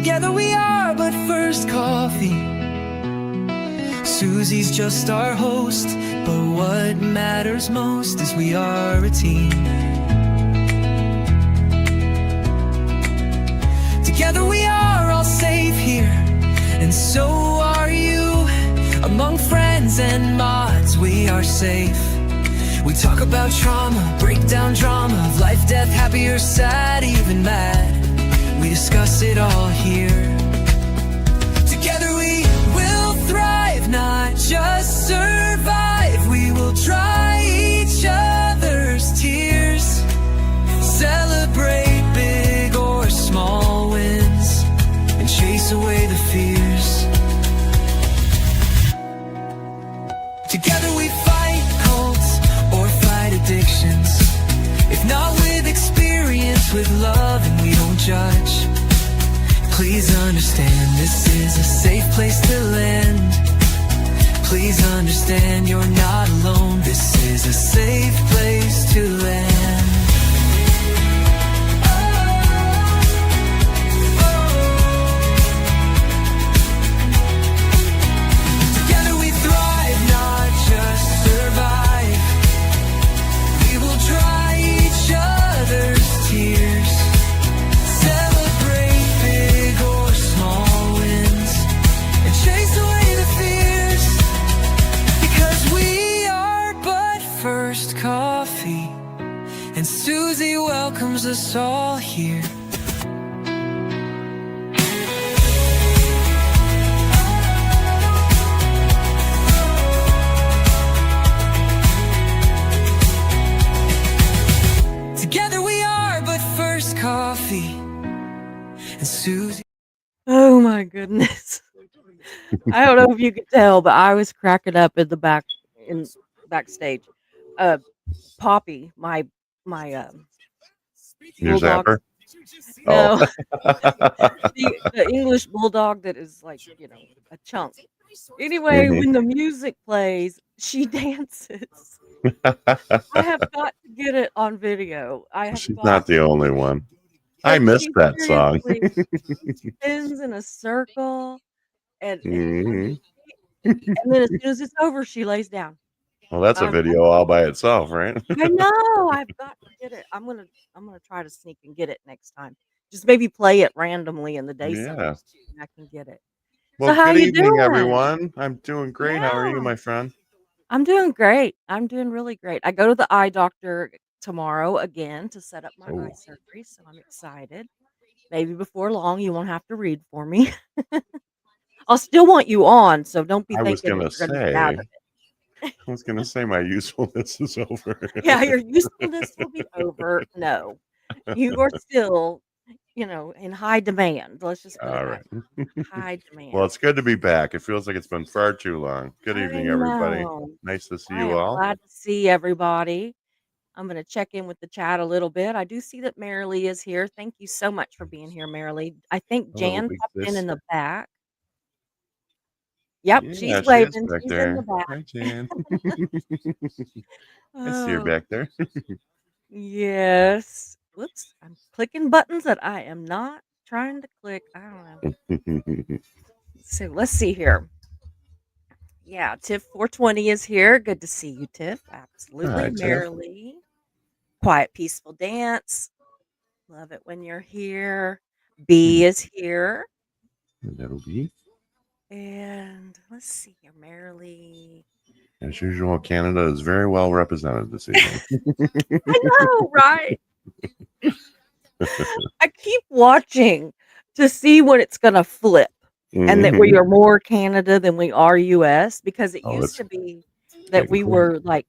Together we are but first coffee. Susie's just our host, but what matters most is we are a team. Together we are all safe here, and so are you. Among friends and mods we are safe. We talk about trauma, break down drama of life, death, happy or sad, even mad. We discuss it all here. Together we will thrive, not just survive. We will dry each other's tears, celebrate big or small wins, and chase away the fears. Together we fight cults or fight addictions. If not with experience, with love, and we don't judge. Please understand this is a safe place to land. Please understand you're not alone. This is a safe place to land. Together we thrive, not just survive. We will dry each other's tears, celebrate big or small wins, and chase away the fears. Because we are but first coffee, and Susie welcomes us all here. Together we are but first coffee, and Susie. Oh my goodness. I don't know if you could tell, but I was cracking up in the backstage. Poppy, my Your bulldog. zapper? No, Oh. the English bulldog that is like, a chunk. Anyway, Mhm. when the music plays, she dances. I have got to get it on video. I have She's got not the to. only one. I But missed she that song. seriously spins in a circle, and Mhm. then as soon as it's over, she lays down. Well, that's a I'm video all by itself, right? I know. I've got to get it. I'm gonna try to sneak and get it next time. Just maybe play it randomly in the day Yeah. somewhere and I can get it. So Well, how good you evening, doing? everyone. I'm doing great. How are you, Yeah. my friend? I'm doing great. I'm doing really great. I go to the eye doctor tomorrow again to set up my eye Oh, surgery, so I'm excited. Maybe before long you won't have to read for me. I'll still want you on, so don't be I was thinking that gonna you're gonna get out of say, it. my usefulness is over. Yeah, your usefulness will be over. No. You are still, in high demand. Let's just put it All that right. way. High Well, demand. it's good to be back. It feels like it's been far too long. Good I evening, everybody. know. Nice to see I you am all. glad to see everybody. I'm gonna check in with the chat a little bit. I do see that Marilee is here. Thank you so much for being here, Marilee. I think Hello, Jan big popped sis. in the back. Yep, Yeah, she's she is waving. back She's in the there. back. Hi, Jan. I see her Oh, back there. yes. Whoops. I'm clicking buttons that I am not trying to click. I don't know. So let's see here. Yeah, Tiff 420 is here. Good to see you, Tiff. Absolutely. Hi, Tiff. Marilee. Quiet, peaceful dance. Love it when you're here. B is here. That'll be. And let's see here, Marilee. As usual, Canada is very well represented this evening. I know, right? I keep watching to see when it's going to flip and that we Mhm. are more Canada than we are US, because it Oh, used it's to be that getting we close. were like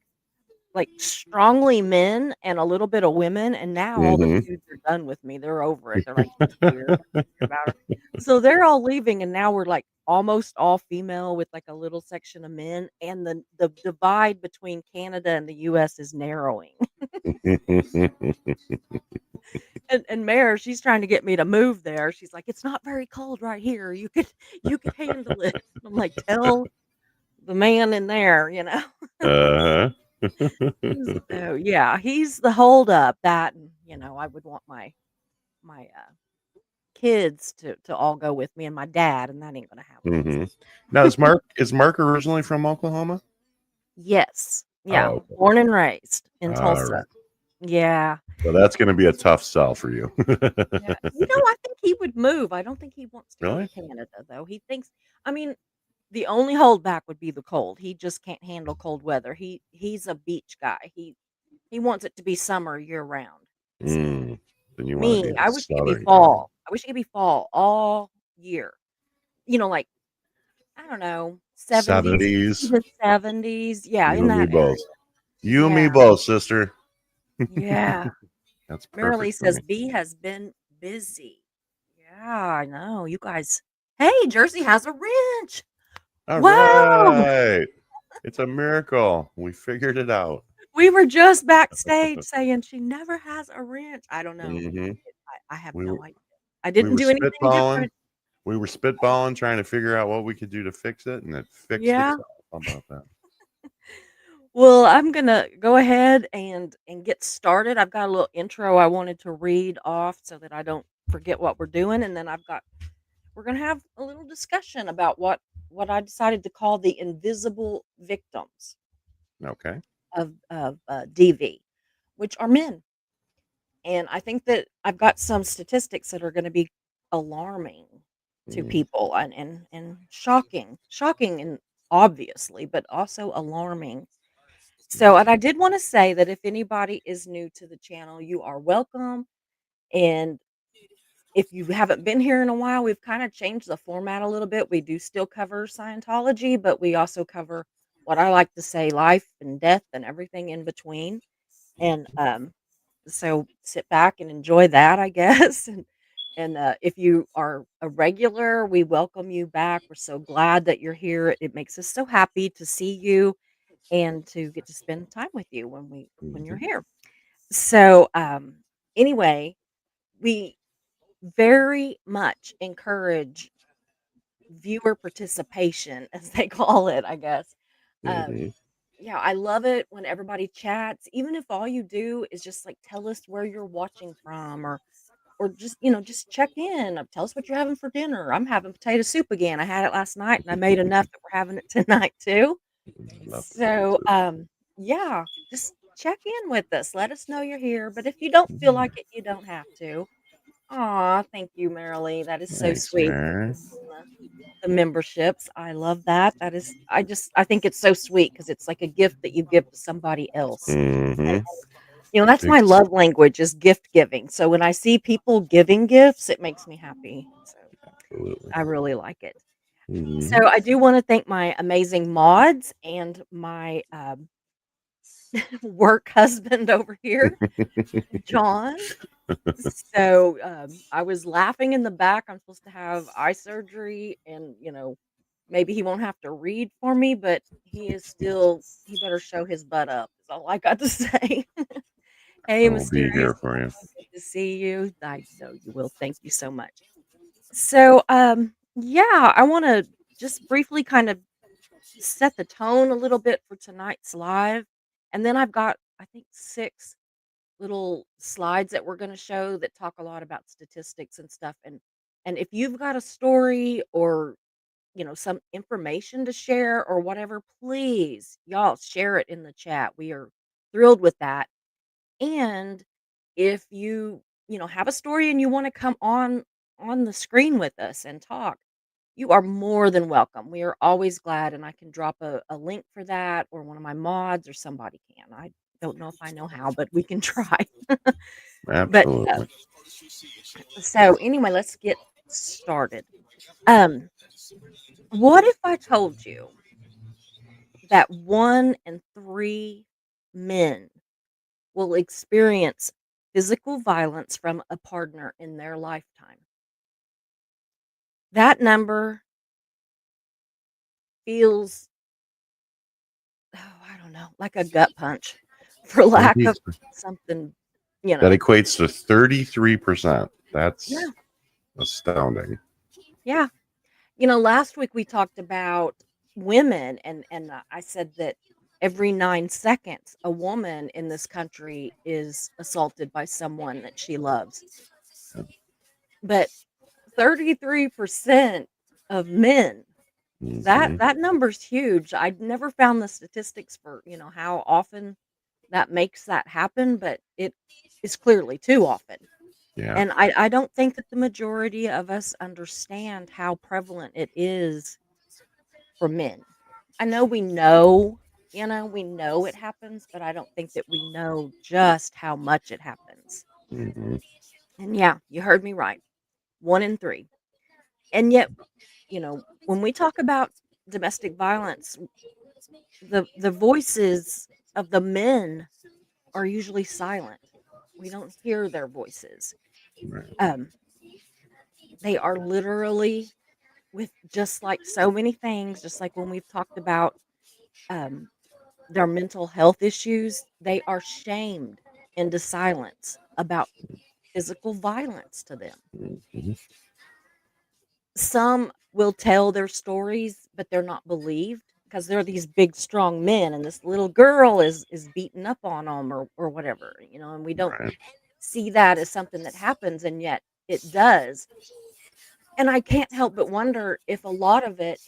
strongly men and a little bit of women, and now all the Mhm. dudes are done with me. They're over it. They're like, "She's weird. I don't care about her." So they're all leaving, and now we're like almost all female with like a little section of men, and the divide between Canada and the US is narrowing. And Mare, she's trying to get me to move there. She's like, "It's not very cold right here. You could handle it." I'm like, "Tell the man in there." Uh-huh. So yeah, he's the hold up. That, and I would want my kids to all go with me and my dad, and that ain't gonna happen. Hmm. Now, is Mark originally from Oklahoma? Yes. Yeah. Oh, okay. Born and raised in All Tulsa. right. Yeah. So that's going to be a tough sell for you. Yeah. I think he would move. I don't think he wants to go to Really? Canada though. He thinks I mean, the only holdback would be the cold. He just can't handle cold weather. He's a beach guy. He wants it to be summer year round. So Mm. Then you want to be me, in I wish it could be Southern California. fall. I wish it could be fall all year. Like I don't know, 70s, 60 70s. to 70s. Yeah, You in and me that area. both. You and me Yeah. both, sister. Yeah. That's Marilee perfect for says me. B has been busy. Yeah, I know. You guys. Hey, Jersey has a wrench. All Wow. right. It's a miracle. We figured it out. We were just backstage saying she never has a wrench. I don't know. Hmm. I have We were no idea. I we didn't were do anything spitballing. different. We were spitballing, trying to figure out what we could do to fix it, and it fixed Yeah. itself. How about that? Well, I'm gonna go ahead and get started. I've got a little intro I wanted to read off so that I don't forget what we're doing, and then we're gonna have a little discussion about what I decided to call the invisible victims Okay. of DV, which are men. And I think that I've got some statistics that are going to be alarming to Mm. people and shocking and obviously, but also alarming. So, and I did want to say that if anybody is new to the channel, you are welcome. And if you haven't been here in a while, we've kind of changed the format a little bit. We do still cover Scientology, but we also cover what I like to say life and death and everything in between. And so sit back and enjoy that, I guess. And if you are a regular, we welcome you back. We're so glad that you're here. It makes us so happy to see you and to get to spend time with you when you're Mhm. here. So anyway, we very much encourage viewer participation, as they call it, I guess. Um, Mhm. yeah, I love it when everybody chats, even if all you do is just like tell us where you're watching from or just, just check in. Tell us what you're having for dinner. I'm having potato soup again. I had it last night and I made enough that we're having it tonight too. Love potato So, soup. yeah, just check in with us. Let us know you're here. But if you don't feel like it, you don't have to. Aw, thank you, Marilee. That is so Thanks, sweet. man. The memberships. I love that. I think it's so sweet because it's like a gift that you give to somebody else. Hmm. That's my It's love language is gift giving. So when I see people giving gifts, it makes me happy. So absolutely. I really like it. Hmm. So I do want to thank my amazing mods and my work husband over here, John. So I was laughing in the back. I'm supposed to have eye surgery, and maybe he won't have to read for me, but he better show his butt up. Is all I got to say. Hey, I will be mysterious, here for you. good to see you. I know you will. Thank you so much. So, yeah, I want to just briefly kind of set the tone a little bit for tonight's live, and then I've got I think 6 little slides that we're going to show that talk a lot about statistics and stuff. And if you've got a story or some information to share or whatever, please y'all share it in the chat. We are thrilled with that. And if you have a story and you want to come on the screen with us and talk, you are more than welcome. We are always glad, and I can drop a link for that, or one of my mods, or somebody can. I don't know if I know how, but we can try. But Absolutely. so anyway, let's get started. Um, what if I told you that 1 in 3 men will experience physical violence from a partner in their lifetime? That number feels, I don't know, like a gut punch, for lack of 30 something, That equates to 33%. Yeah, That's astounding. yeah. Last week we talked about women, and I said that every 9 seconds, a woman in this country is assaulted by someone that she loves. But 33% of men. That Mhm. that number's huge. I'd never found the statistics for, how often that makes that happen, but it is clearly too often. Yeah. And I don't think that the majority of us understand how prevalent it is for men. I know we know it happens, but I don't think that we know just how much it happens. Mhm. And yeah, you heard me right. 1 in 3. And yet, when we talk about domestic violence, the voices of the men are usually silent. We don't hear their voices. Right. Um, they are literally with just like so many things, just like when we've talked about um, their mental health issues, they are shamed into silence about physical violence to them. Mhm. Some will tell their stories, but they're not believed because they're these big, strong men, and this little girl is beaten up on them or whatever, and we don't Right. see that as something that happens, and yet it does. And I can't help but wonder if a lot of it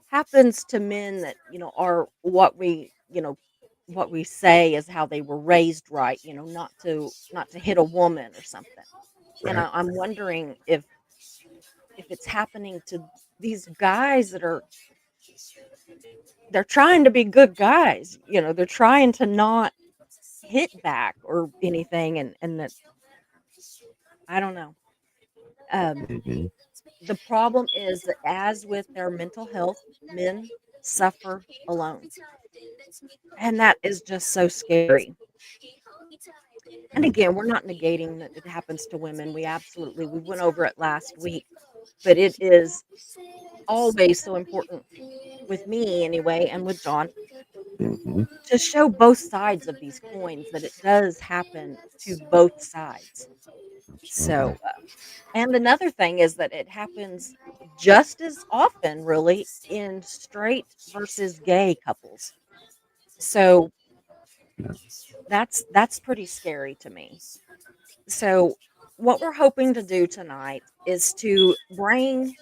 happens to men that, are what we say is how they were raised right, not to hit a woman or something. And Right. I'm wondering if it's happening to these guys they're trying to be good guys, they're trying to not hit back or anything, and that I don't know. Um, Mhm. the problem is that as with their mental health, men suffer alone. And that is just so scary. And again, we're not negating that it happens to women. We went over it last week, but it is always so important with me anyway, and with John, Mhm. to show both sides of these coins that it does happen to both sides. Absolutely. So, and another thing is that it happens just as often, really, in straight versus gay couples. So Yeah. that's pretty scary to me. So, what we're hoping to do tonight is to bring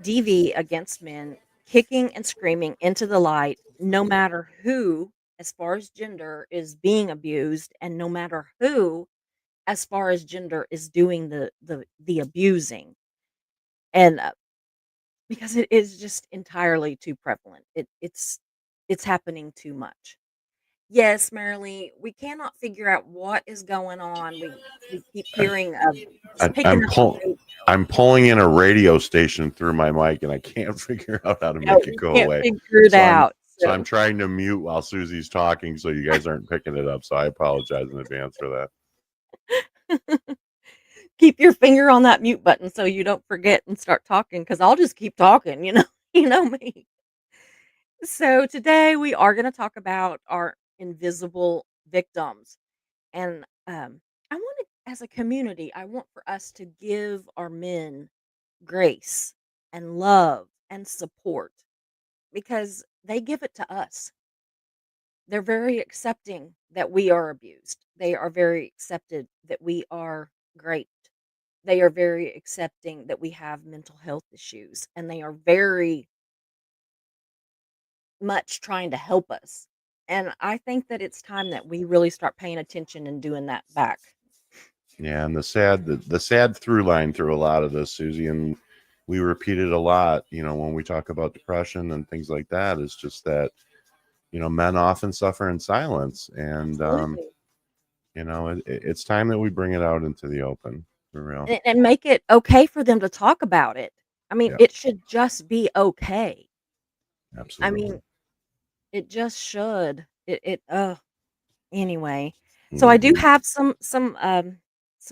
DV against men kicking and screaming into the light, no matter who, as far as gender, is being abused, and no matter who, as far as gender, is doing the abusing. And because it is just entirely too prevalent. It's happening too much. Yes, Marilee, we cannot figure out what is going on. We keep I'm, hearing of just I, picking I'm up the pull, radio. I'm pulling in a radio station through my mic, and I can't figure out how to No, make it you go can't away. figure it So I'm out. so I'm So trying to mute while Susie's talking, so you guys aren't picking it up. So I apologize in advance for that. keep your finger on that mute button so you don't forget and start talking, because I'll just keep talking, you know me. So today we are going to talk about our invisible victims. And I want to, as a community, I want for us to give our men grace and love and support because they give it to us. They're very accepting that we are abused. They are very accepted that we are great. They are very accepting that we have mental health issues, and they are very much trying to help us. And I think that it's time that we really start paying attention and doing that back. Yeah, and the sad through line through a lot of this, Susie, and we repeat it a lot. When we talk about depression and things like that, is just that men often suffer in silence, and Absolutely. it's time that we bring it out into the open for real. And make it okay for them to talk about it. I mean, Yeah, it should just be okay. I mean, absolutely. it just should. Anyway. So I do Hmm. have some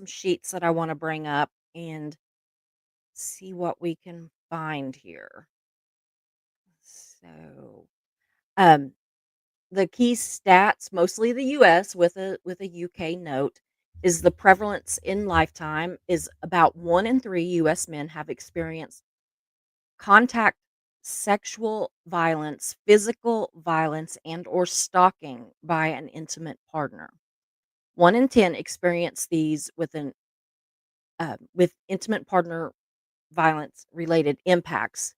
sheets that I wanna bring up and see what we can find here. So, um, the key stats, mostly the US with a UK note, is the prevalence in lifetime is about 1 in 3 US men have experienced contact sexual violence, physical violence, and or stalking by an intimate partner. 1 in 10 experience these with intimate partner violence related impacts.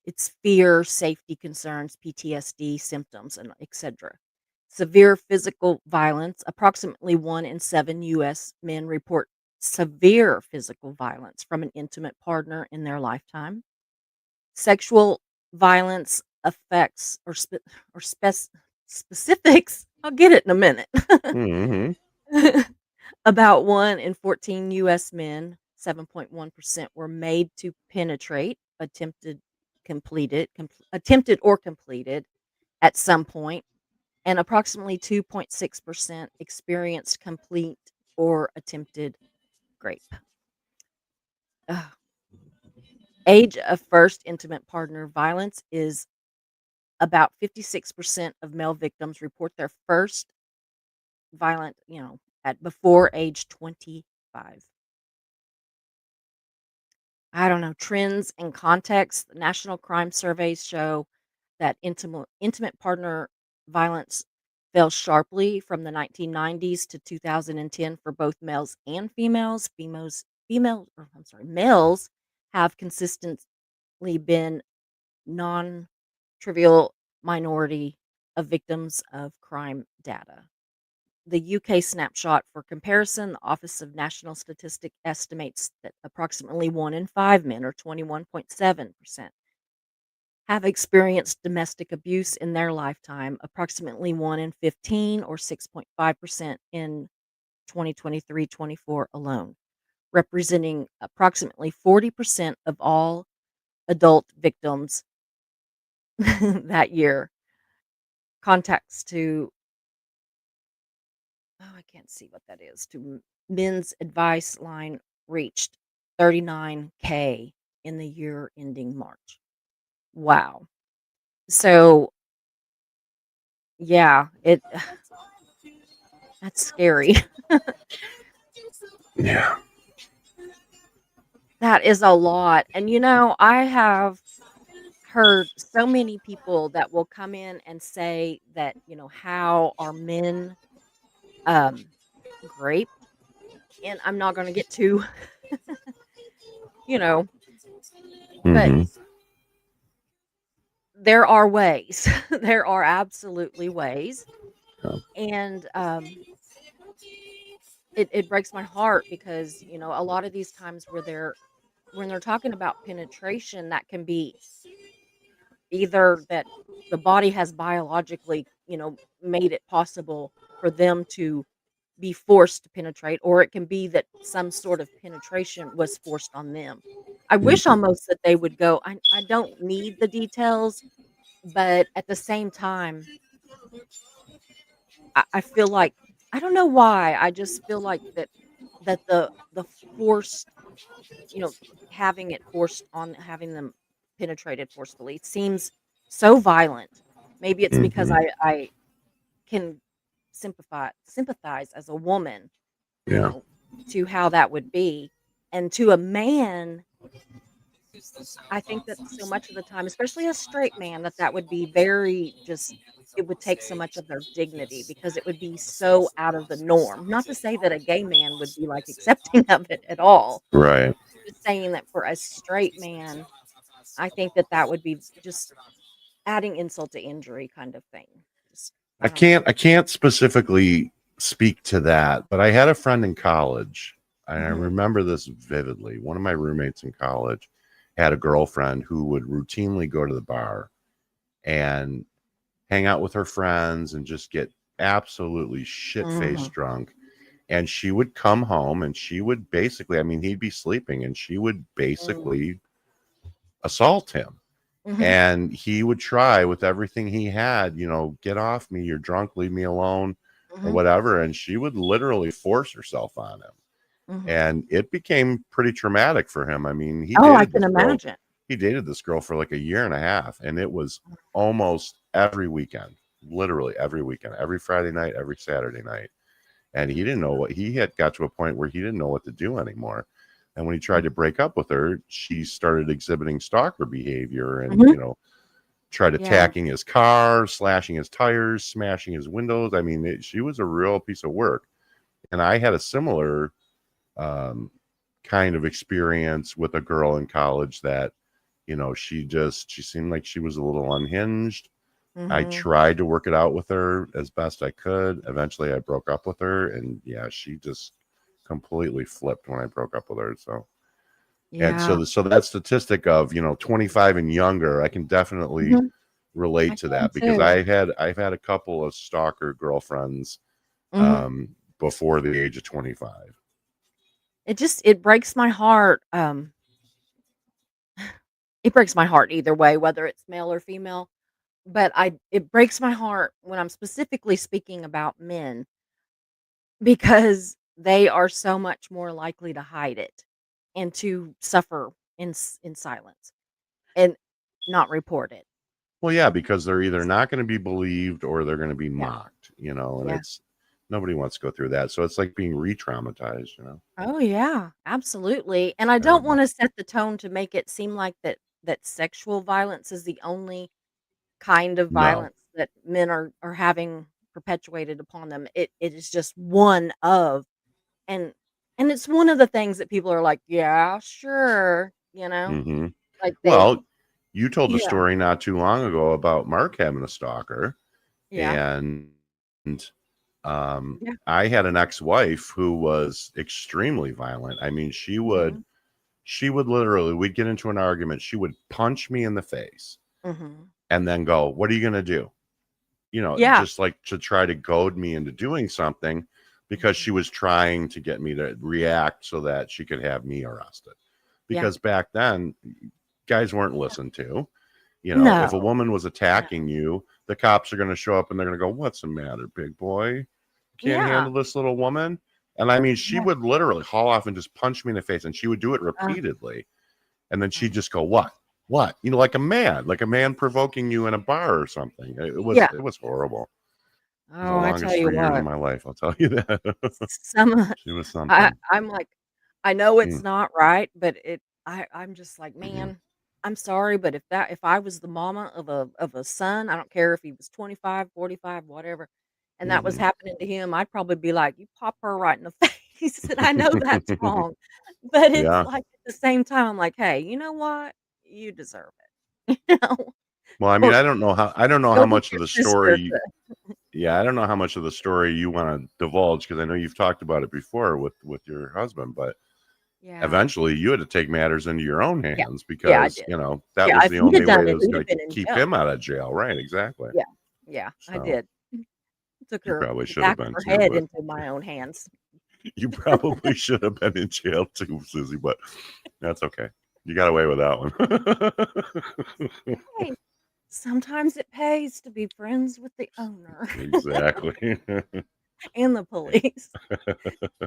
It's fear, safety concerns, PTSD symptoms, and etc. Severe physical violence. Approximately 1 in 7 U.S. men report severe physical violence from an intimate partner in their lifetime. Sexual violence affects or specifics. I'll get it in a minute. Hmm. About 1 in 14 U.S. men, 7.1%, were made to penetrate, attempted or completed at some point, and approximately 2.6% experienced complete or attempted rape. Ugh. Age of first intimate partner violence is about 56% of male victims report their first violent, at before age 25. I don't know, trends and context. The national crime surveys show that intimate partner violence fell sharply from the 1990s to 2010 for both males and females. Males have consistently been non-trivial minority of victims of crime data. The UK snapshot for comparison, the Office of National Statistic estimates that approximately 1 in 5 men, or 21.7%, have experienced domestic abuse in their lifetime, approximately 1 in 15, or 6.5%, in 2023-24 alone, representing approximately 40% of all adult victims that year. Context to I can't see what that is. To men's advice line reached 39K in the year ending March. Wow. So, yeah, that's scary. Yeah. That is a lot. And I have heard so many people that will come in and say that, how are men um raped? And I'm not going to get too, you know, but Hmm. there are ways. There are absolutely ways. Yeah. And it breaks my heart because, a lot of these times when they're talking about penetration, that can be either that the body has biologically, made it possible for them to be forced to penetrate, or it can be that some sort of penetration was forced on them. I wish Mhm. almost that they would go, I don't need the details, but at the same time, I feel like I don't know why. I just feel like that the forced, you know, having it forced on having them penetrated forcefully seems so violent. Maybe it's because Mhm. I can sympathize as a woman, you Yeah. know, to how that would be. And to a man, I think that so much of the time, especially a straight man, that would be very just it would take so much of their dignity because it would be so out of the norm. Not to say that a gay man would be like accepting of it at all. Right. Just saying that for a straight man, I think that would be just adding insult to injury kind of thing. Just I I don't know. can't I can't specifically speak to that, but I had a friend in college. And I Mhm. remember this vividly. One of my roommates in college had a girlfriend who would routinely go to the bar and hang out with her friends and just get absolutely shit-faced Mhm. drunk. And she would come home and she would basically, I mean, he'd be sleeping and she would Mhm. basically assault him. Mhm. And he would try with everything he had, get off me, you're drunk, leave me alone, or Mhm. whatever. And she would literally force herself on him. Mhm. And it became pretty traumatic for him. I mean, Oh, I can imagine. he dated this girl for like a year and a half, and it was almost every weekend, literally every weekend, every Friday night, every Saturday night. And he didn't know what he had got to a point where he didn't know what to do anymore. And when he tried to break up with her, she started exhibiting stalker behavior and, Mhm. tried Yeah. attacking his car, slashing his tires, smashing his windows. I mean, she was a real piece of work. And I had a similar um, kind of experience with a girl in college that, you know, she seemed like she was a little unhinged. I Mhm. tried to work it out with her as best I could. Eventually I broke up with her, and yeah, she just completely flipped when I broke up with her. So, and Yeah. so that statistic of, you know, 25 and younger, I can definitely Mhm. I relate to can that, because too. I've had a couple of stalker girlfriends Mhm. before the age of 25. It breaks my heart, it breaks my heart either way, whether it's male or female, but I it breaks my heart when I'm specifically speaking about men because they are so much more likely to hide it and to suffer in silence and not report it. Well, yeah, because they're either not going to be believed or they're going to be Yeah, mocked, you know, and yeah. it's nobody wants to go through that. So it's like being re-traumatized, you know. Oh, yeah, absolutely, and I don't Terrible. wanna set the tone to make it seem like that sexual violence is the only kind of No. violence that men are having perpetuated upon them. It is just one of and and it's one of the things that people are like, "Yeah, sure," Hmm. like they Well, you told the yeah, story not too long ago about Mark having a stalker, yeah, and yeah, I had an ex-wife who was extremely violent. I mean, mhm, she would literally, we'd get into an argument, she would punch me in the face mhm, and then go, "What are you going to do?" You know, yeah, just like to try to goad me into doing something, because she mhm, was trying to get me to react so that she could have me arrested. yeah, Because back then, guys weren't listened to. You know, if a no, woman was no, attacking you, the cops are going to show up and they're going to go, "What's the matter, big boy? Can't yeah, handle this little woman?" And I mean, she yeah, would literally haul off and just punch me in the face, and she would do it uh, repeatedly. And then she'd uh, just go, What?" You know, like a man provoking you in a bar or something. yeah. It was horrible. It was the Oh, I tell longest you 3 years of what. my life, I'll tell you that. Some She was something. I'm like, I know it's Mm, not right, but I'm just like, mhm, "Man, I'm sorry, but if I was the mama of a son, I don't care if he was 25, 45, whatever, and that was mhm. happening to him, I'd probably be like, 'You pop her right in the face,' and I know that's wrong, but it's Yeah. like, at the same time, I'm like, "Hey, you know what? You deserve it." You know? Well, I mean, Or I don't know how go with much of your the sister story. to Yeah, I don't know how much of the story you wanna divulge, because I know you've talked about it before with your husband, but Yeah. eventually you had to take matters into your own Yeah. hands, Yeah, I because, did. you know, that Yeah, was if the he'd have only way done that it, was he'd gonna have been in keep jail. him out of jail. Right, exactly. Yeah. Yeah, I So, did. Took you her probably the should have back of been her too, head but into my own hands. you probably should have been in jail too, Susie, but that's okay. You got away with that one. Hey, sometimes it pays to be friends with the owner Exactly. and the police.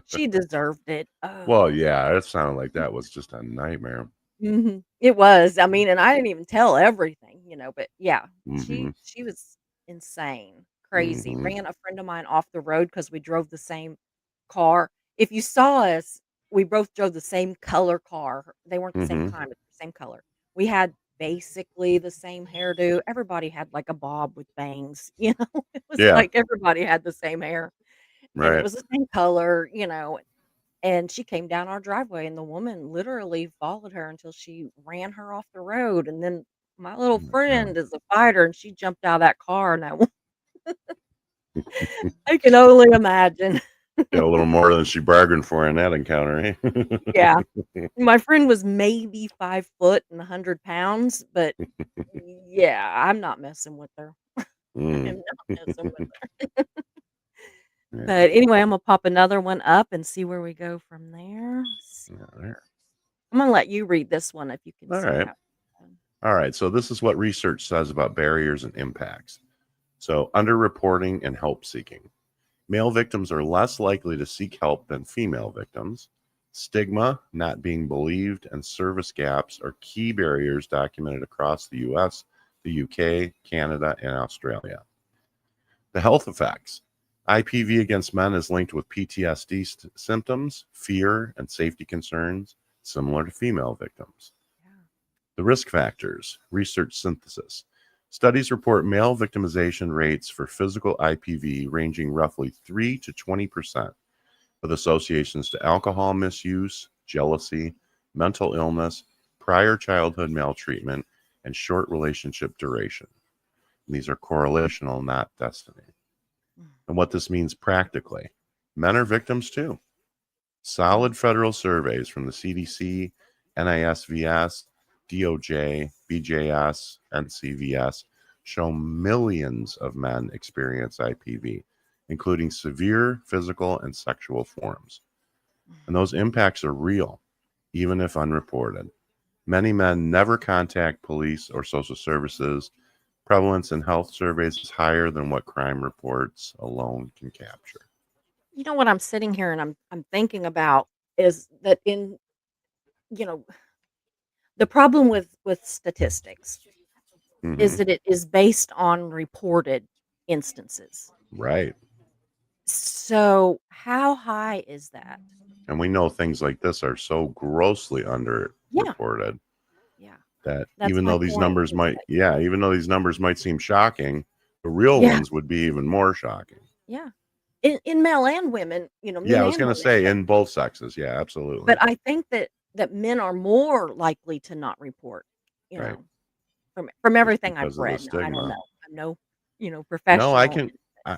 She deserved it. Well, Oh. yeah, it sounded like that was just a nightmare. Mhm. It was. I mean, and I didn't even tell everything, but yeah, Mhm, she was insane, crazy. mhm, Ran a friend of mine off the road because we drove the same car. If you saw us, we both drove the same color car. They weren't the same mhm. kind, but the same color. We had basically the same hairdo. Everybody had like a bob with bangs, It was Yeah, like everybody had the same hair and it right. was the same color. And she came down our driveway, and the woman literally followed her until she ran her off the road, and then my Oh little my god. friend is a fighter, and she jumped out of that car, and that I can only imagine. Got a little more than she bargained for in that encounter, Yeah. eh? My friend was maybe 5 foot and 100 pounds, but yeah, I'm not messing with her. I am Mm. not messing with her. Yeah, But anyway, Imma pop another one up and see where we go from there. Let's see alright. here. I'm gonna let you read this one if you can see Alright. that one. Alright, so this is what research says about barriers and impacts. So, underreporting and help seeking. Male victims are less likely to seek help than female victims. Stigma, not being believed, and service gaps are key barriers documented across the US, the UK, Canada, and Australia. The health effects. IPV against men is linked with PTSD symptoms, fear, and safety concerns, similar to female victims. Yeah. The risk factors. Research synthesis. Studies report male victimization rates for physical IPV ranging roughly 3 to 20%, with associations to alcohol misuse, jealousy, mental illness, prior childhood maltreatment, and short relationship duration. And these are correlational, not destiny. And what this means practically, men are victims too. Solid federal surveys from the CDC, NISVS, DOJ, BJS, NCVS show millions of men experience IPV, including severe physical and sexual forms. And those impacts are real, even if unreported. Many men never contact police or social services. Prevalence in health surveys is higher than what crime reports alone can capture. You know what I'm sitting here and I'm thinking about is that you know, the problem with statistics is Hmm. that it is based on reported instances. Right. So, how high is that? And we know things like this are so grossly Yeah, underreported yeah. that That's my point is that even though these numbers might seem shocking, the real yeah, ones would be even more shocking. yeah. In male and women, Yeah, men I was and going to women, say in both sexes. Yeah, absolutely. but I think that men are more likely to not report, you Right. know, from Just everything I've because of the read. Now, I don't stigma. know. I'm no, No, professional.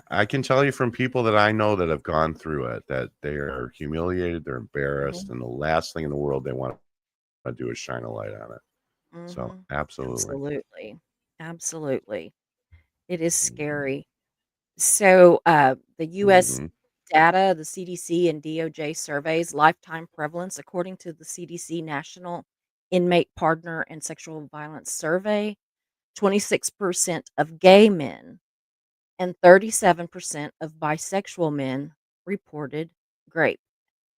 I can tell you from people that I know that have gone through it that they are humiliated, they're embarrassed, Mhm, and the last thing in the world they want to do is shine a light on it. So, mhm. absolutely. Absolutely. Absolutely. It is Mhm. scary. So, the US Mhm. data, the CDC and DOJ surveys lifetime prevalence according to the CDC National Inmate Partner and Sexual Violence Survey, 26% of gay men and 37% of bisexual men reported rape,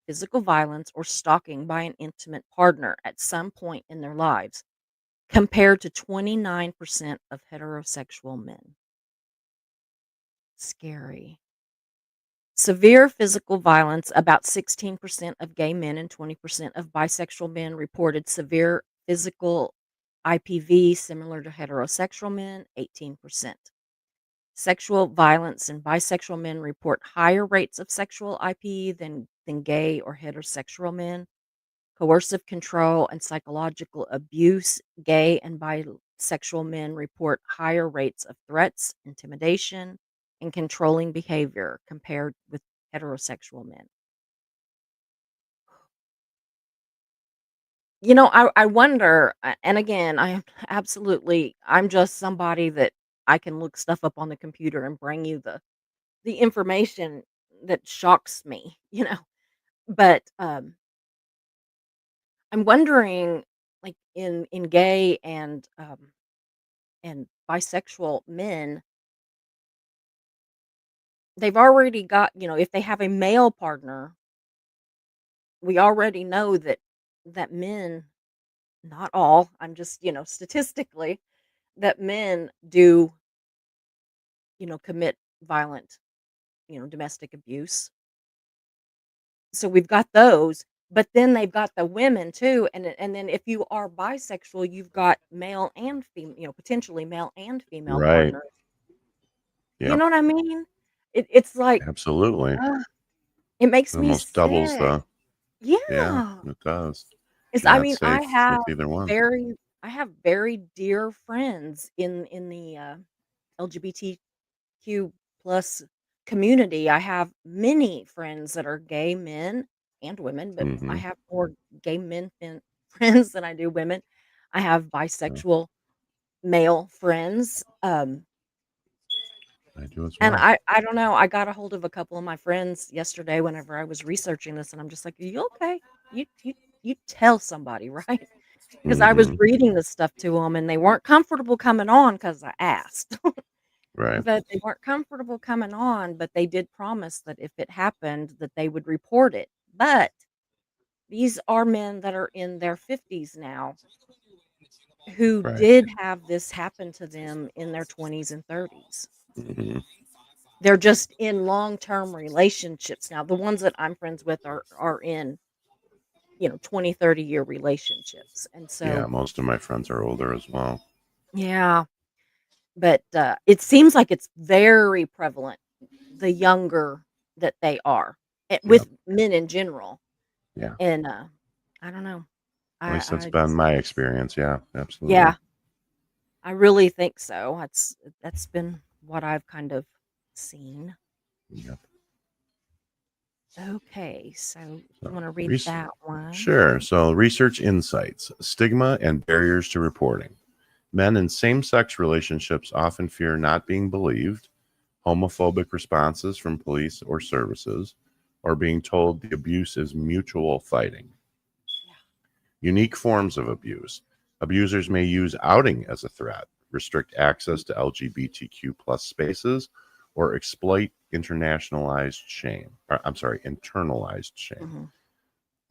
physical violence, or stalking by an intimate partner at some point in their lives, compared to 29% of heterosexual men. Scary. Severe physical violence, about 16% of gay men and 20% of bisexual men reported severe physical IPV, similar to heterosexual men, 18%. Sexual violence in bisexual men report higher rates of sexual IPE than gay or heterosexual men. Coercive control and psychological abuse, gay and bisexual men report higher rates of threats, intimidation, and controlling behavior compared with heterosexual men. I wonder, and again, I am I'm just somebody that I can look stuff up on the computer and bring you the information that shocks me, But I'm wondering, like in gay and bisexual men, they've already got, if they have a male partner, we already know that men, not all, I'm just, statistically, that men do, commit violent, domestic abuse. So we've got those, but then they've got the women too, and then if you are bisexual, you've got male and female, potentially male and female Right. partners. You Yep. know what I mean? It's like, Absolutely. ugh, it makes It me almost doubles sick. the, yeah, Yeah. it does. It's You're I not mean, safe with either one. I have very dear friends in the, LGBTQ plus community. I have many friends that are gay men and women, but I Mhm. have more gay men friends than I do women. I have Yeah, bisexual male friends, I do as and well. I don't know, I got a hold of a couple of my friends yesterday whenever I was researching this, and I'm just like, "Are you okay? You tell somebody, right?" 'Cause I was Mhm. reading this stuff to them, and they weren't comfortable coming on because I asked. Right. But they weren't comfortable coming on, but they did promise that if it happened, that they would report it. But these are men that are in their 50s now who Right. did have this happen to them in their 20s and 30s. Mhm. They're just in long-term relationships now. The ones that I'm friends with are in, 20, 30-year relationships. And Yeah, so, most of my friends are older as well. yeah, but it seems like it's very prevalent the younger that they are, Yeah. with men in general. Yeah. And, I don't know. At least that's I been just, my experience. Yeah, absolutely. yeah, I really think so. That's been what I've kind of seen. Yeah. Okay, so you So, want to read res- that one? sure. So, research insights, stigma, and barriers to reporting. Men in same sex relationships often fear not being believed, homophobic responses from police or services, or being told the abuse is mutual fighting. Yeah. Unique forms of abuse. Abusers may use outing as a threat, restrict access to LGBTQ plus spaces, or exploit internationalized shame. Internalized shame. Hmm.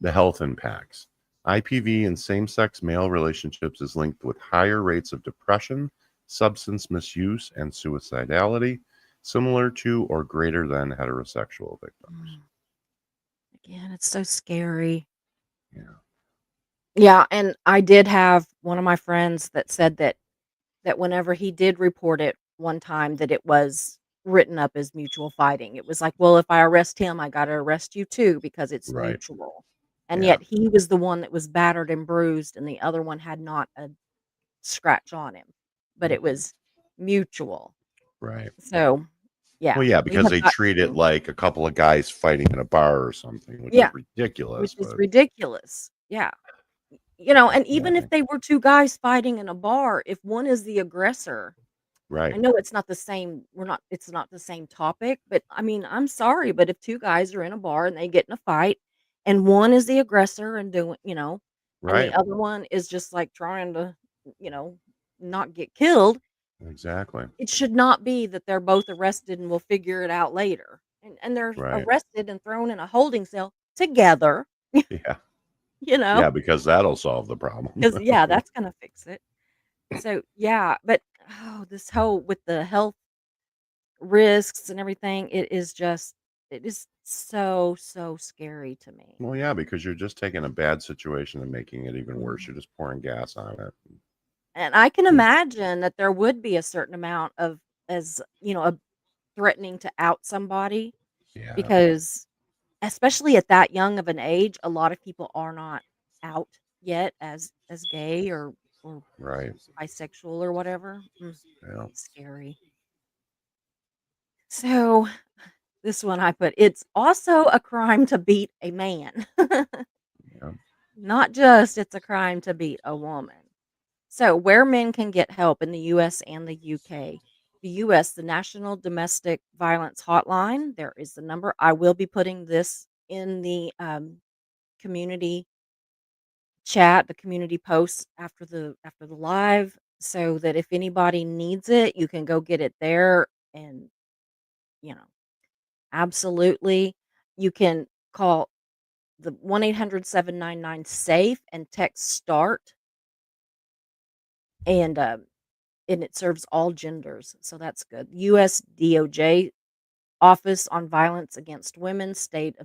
The health impacts. IPV in same sex male relationships is linked with higher rates of depression, substance misuse, and suicidality, similar to or greater than heterosexual victims. Again, it's so scary. Yeah. Yeah, and I did have one of my friends that said that whenever he did report it one time that it was written up as mutual fighting. It was like, "Well, if I arrest him, I gotta arrest you too because it's Right. mutual." And Yeah. yet he was the one that was battered and bruised and the other one had not a scratch on him, but it was mutual. Right. So, yeah, Well, yeah, we because have they got treat it to, like a couple of guys fighting in a bar or something, which is yeah, which ridiculous. is But ridiculous. Yeah. And even yeah, if they were 2 guys fighting in a bar, if one is the aggressor, I right, know it's not the same it's not the same topic, but, I mean, I'm sorry, but if 2 guys are in a bar and they get in a fight, and one is the aggressor and and the right, other one is just, like, trying to, you know, not get killed, exactly, it should not be that they're both arrested and we'll figure it out later. And they're right, arrested and thrown in a holding cell together, yeah, you know, yeah, because that'll solve the problem. because yeah, that's gonna fix it. So, yeah, but, oh, this whole with the health risks and everything, it is so, so scary to me. Well, yeah, because you're just taking a bad situation and making it even worse. Mhm. You're just pouring gas on it. And I can Yeah, imagine that there would be a certain amount of a threatening to out somebody yeah, because especially at that young of an age, a lot of people are not out yet as gay or right, bisexual or whatever. yeah, Scary. So, this one I put, "It's also a crime to beat a man." yeah, Not just it's a crime to beat a woman. So, where men can get help in the US and the UK. The US, the National Domestic Violence Hotline, there is the number. I will be putting this in the community chat, the community posts after the live so that if anybody needs it, you can go get it there and, you know, absolutely you can call the 1-800-799-SAFE and text START and and it serves all genders, so that's good. US DOJ Office on Violence Against Women, state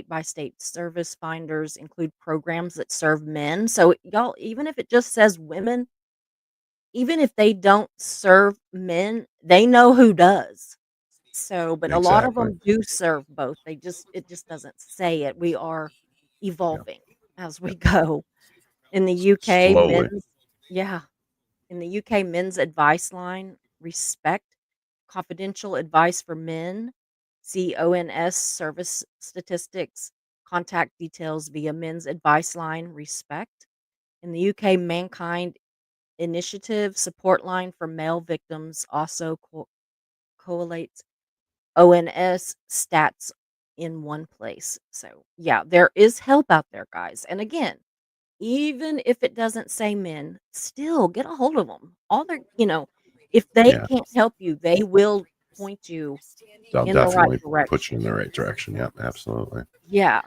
by state service finders include programs that serve men. So y'all, even if it just says women, even if they don't serve men, they know who does. So, but a lot of exactly. them do serve both. It just doesn't say it. We are Yeah, evolving as yeah. we go. In the UK, Slowly. men's yeah, in the UK, men's advice line, respect, confidential advice for men, CONS service statistics, contact details via men's advice line, respect. In the UK, Mankind Initiative support line for male victims also collates ONS stats in one place. So, yeah, there is help out there, guys. And again, even if it doesn't say men, still get a hold of them. All their if they Yeah, can't help you, they will point you they'll in the right definitely put you direction. in the right direction. Yeah, absolutely. Yeah.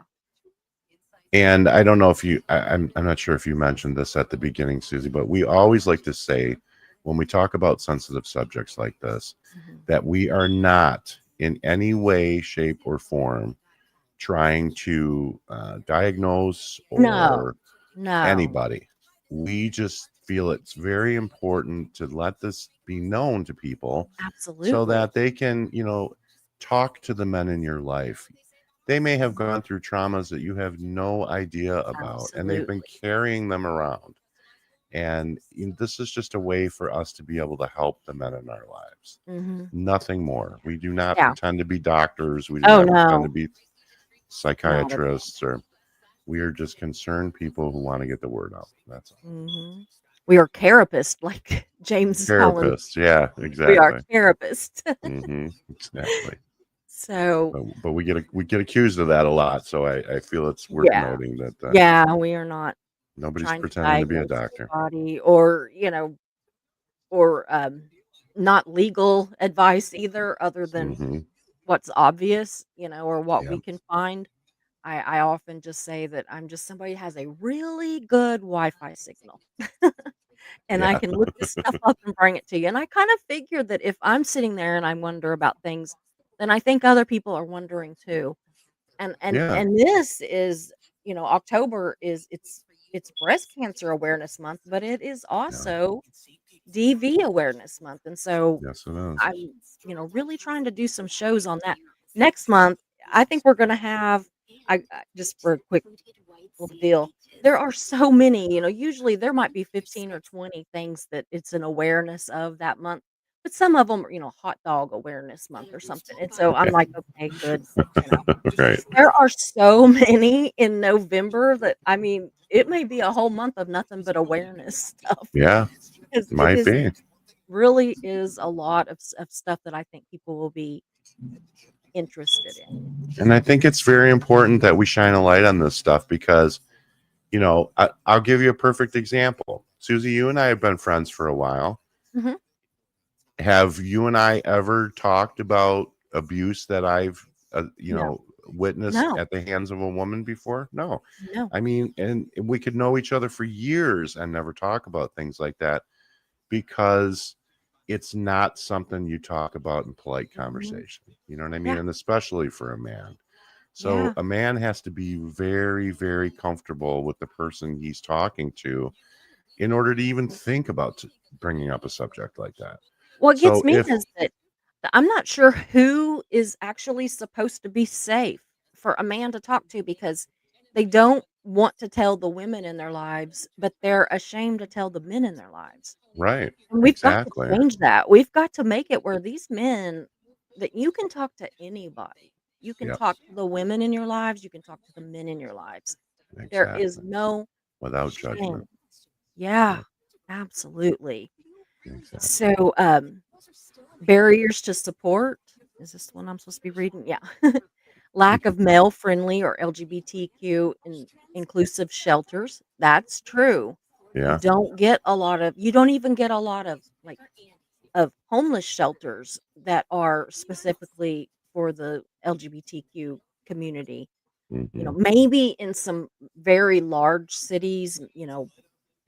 And I don't know if I'm not sure if you mentioned this at the beginning, Susie, but we always like to say when we talk about sensitive subjects like this Mhm. that we are not in any way, shape, or form trying to diagnose No. or No. anybody. We just feel it's very important to let this be known to people so Absolutely. that they can, talk to the men in your life. they may have gone through traumas that you have no idea about, and they've been Absolutely. carrying them around. And this is just a way for us to be able to help the men in our lives. Mhm. Nothing more. We do not Yeah. pretend to be doctors. We do Oh, not pretend to no. be Not at all. psychiatrists, or we are just concerned people who want to get the word out. That's all. Mhm. We are carapists, like James is calling. Therapists. Yeah, We are exactly. carapists. Exactly. So, But we get accused of that a lot. So I feel it's worth yeah. noting that Yeah, we are not nobody's trying to pretending to be a diagnose doctor. anybody or, or, not legal advice either other than Hmm. what's obvious, or what Yeah. we can find. I often just say that I'm just somebody who has a really good Wi-Fi signal, and I Yeah. can look this stuff up and bring it to you, and I kind of figure that if I'm sitting there and I wonder about things, then I think other people are wondering too. And and Yeah. and this is, October is it's breast cancer awareness month, but it is Yeah. also DV awareness month, and so Yes, it is. I'm, really trying to do some shows on that. Next month, I think we're gonna have just for a quick little deal, there are so many, usually there might be 15 or 20 things that it's an awareness of that month, but some of them are, hot dog awareness month or something, and so I'm like, "Okay, good," you know? Right. There are so many in November that I mean, it may be a whole month of nothing but awareness stuff Yeah. because it Might is be. really is a lot of stuff that I think people will be interested in. And I think it's very important that we shine a light on this stuff because, I'll give you a perfect example. Susie, you and I have been friends for a while. Mhm. Have you and I ever talked about abuse that I've, No. witnessed No. at the hands of a woman before? No. No. I mean, and we could know each other for years and never talk about things like that because it's not something you talk about in polite Mhm. conversation. You know what I mean? Yeah. And especially for a man. So Yeah. a man has to be very, very comfortable with the person he's talking to in order to even think about bringing up a subject like that. What gets So me if is that I'm not sure who is actually supposed to be safe for a man to talk to because they don't want to tell the women in their lives, but they're ashamed to tell the men in their lives. right, And we've got to exactly. change that. We've got to make it where these men that you can talk to anybody. You can Yep, talk to the women in your lives, you can talk to the men in your lives. There is exactly. no Without shame. judgment. Yeah, Yep, absolutely. exactly. So, barriers to support. Is this the one I'm supposed to be reading? Yeah. Lack of male friendly or LGBTQ inclusive shelters. That's true. Yeah. You don't even get a lot of like of homeless shelters that are specifically for the LGBTQ community. Hmm. Maybe in some very large cities,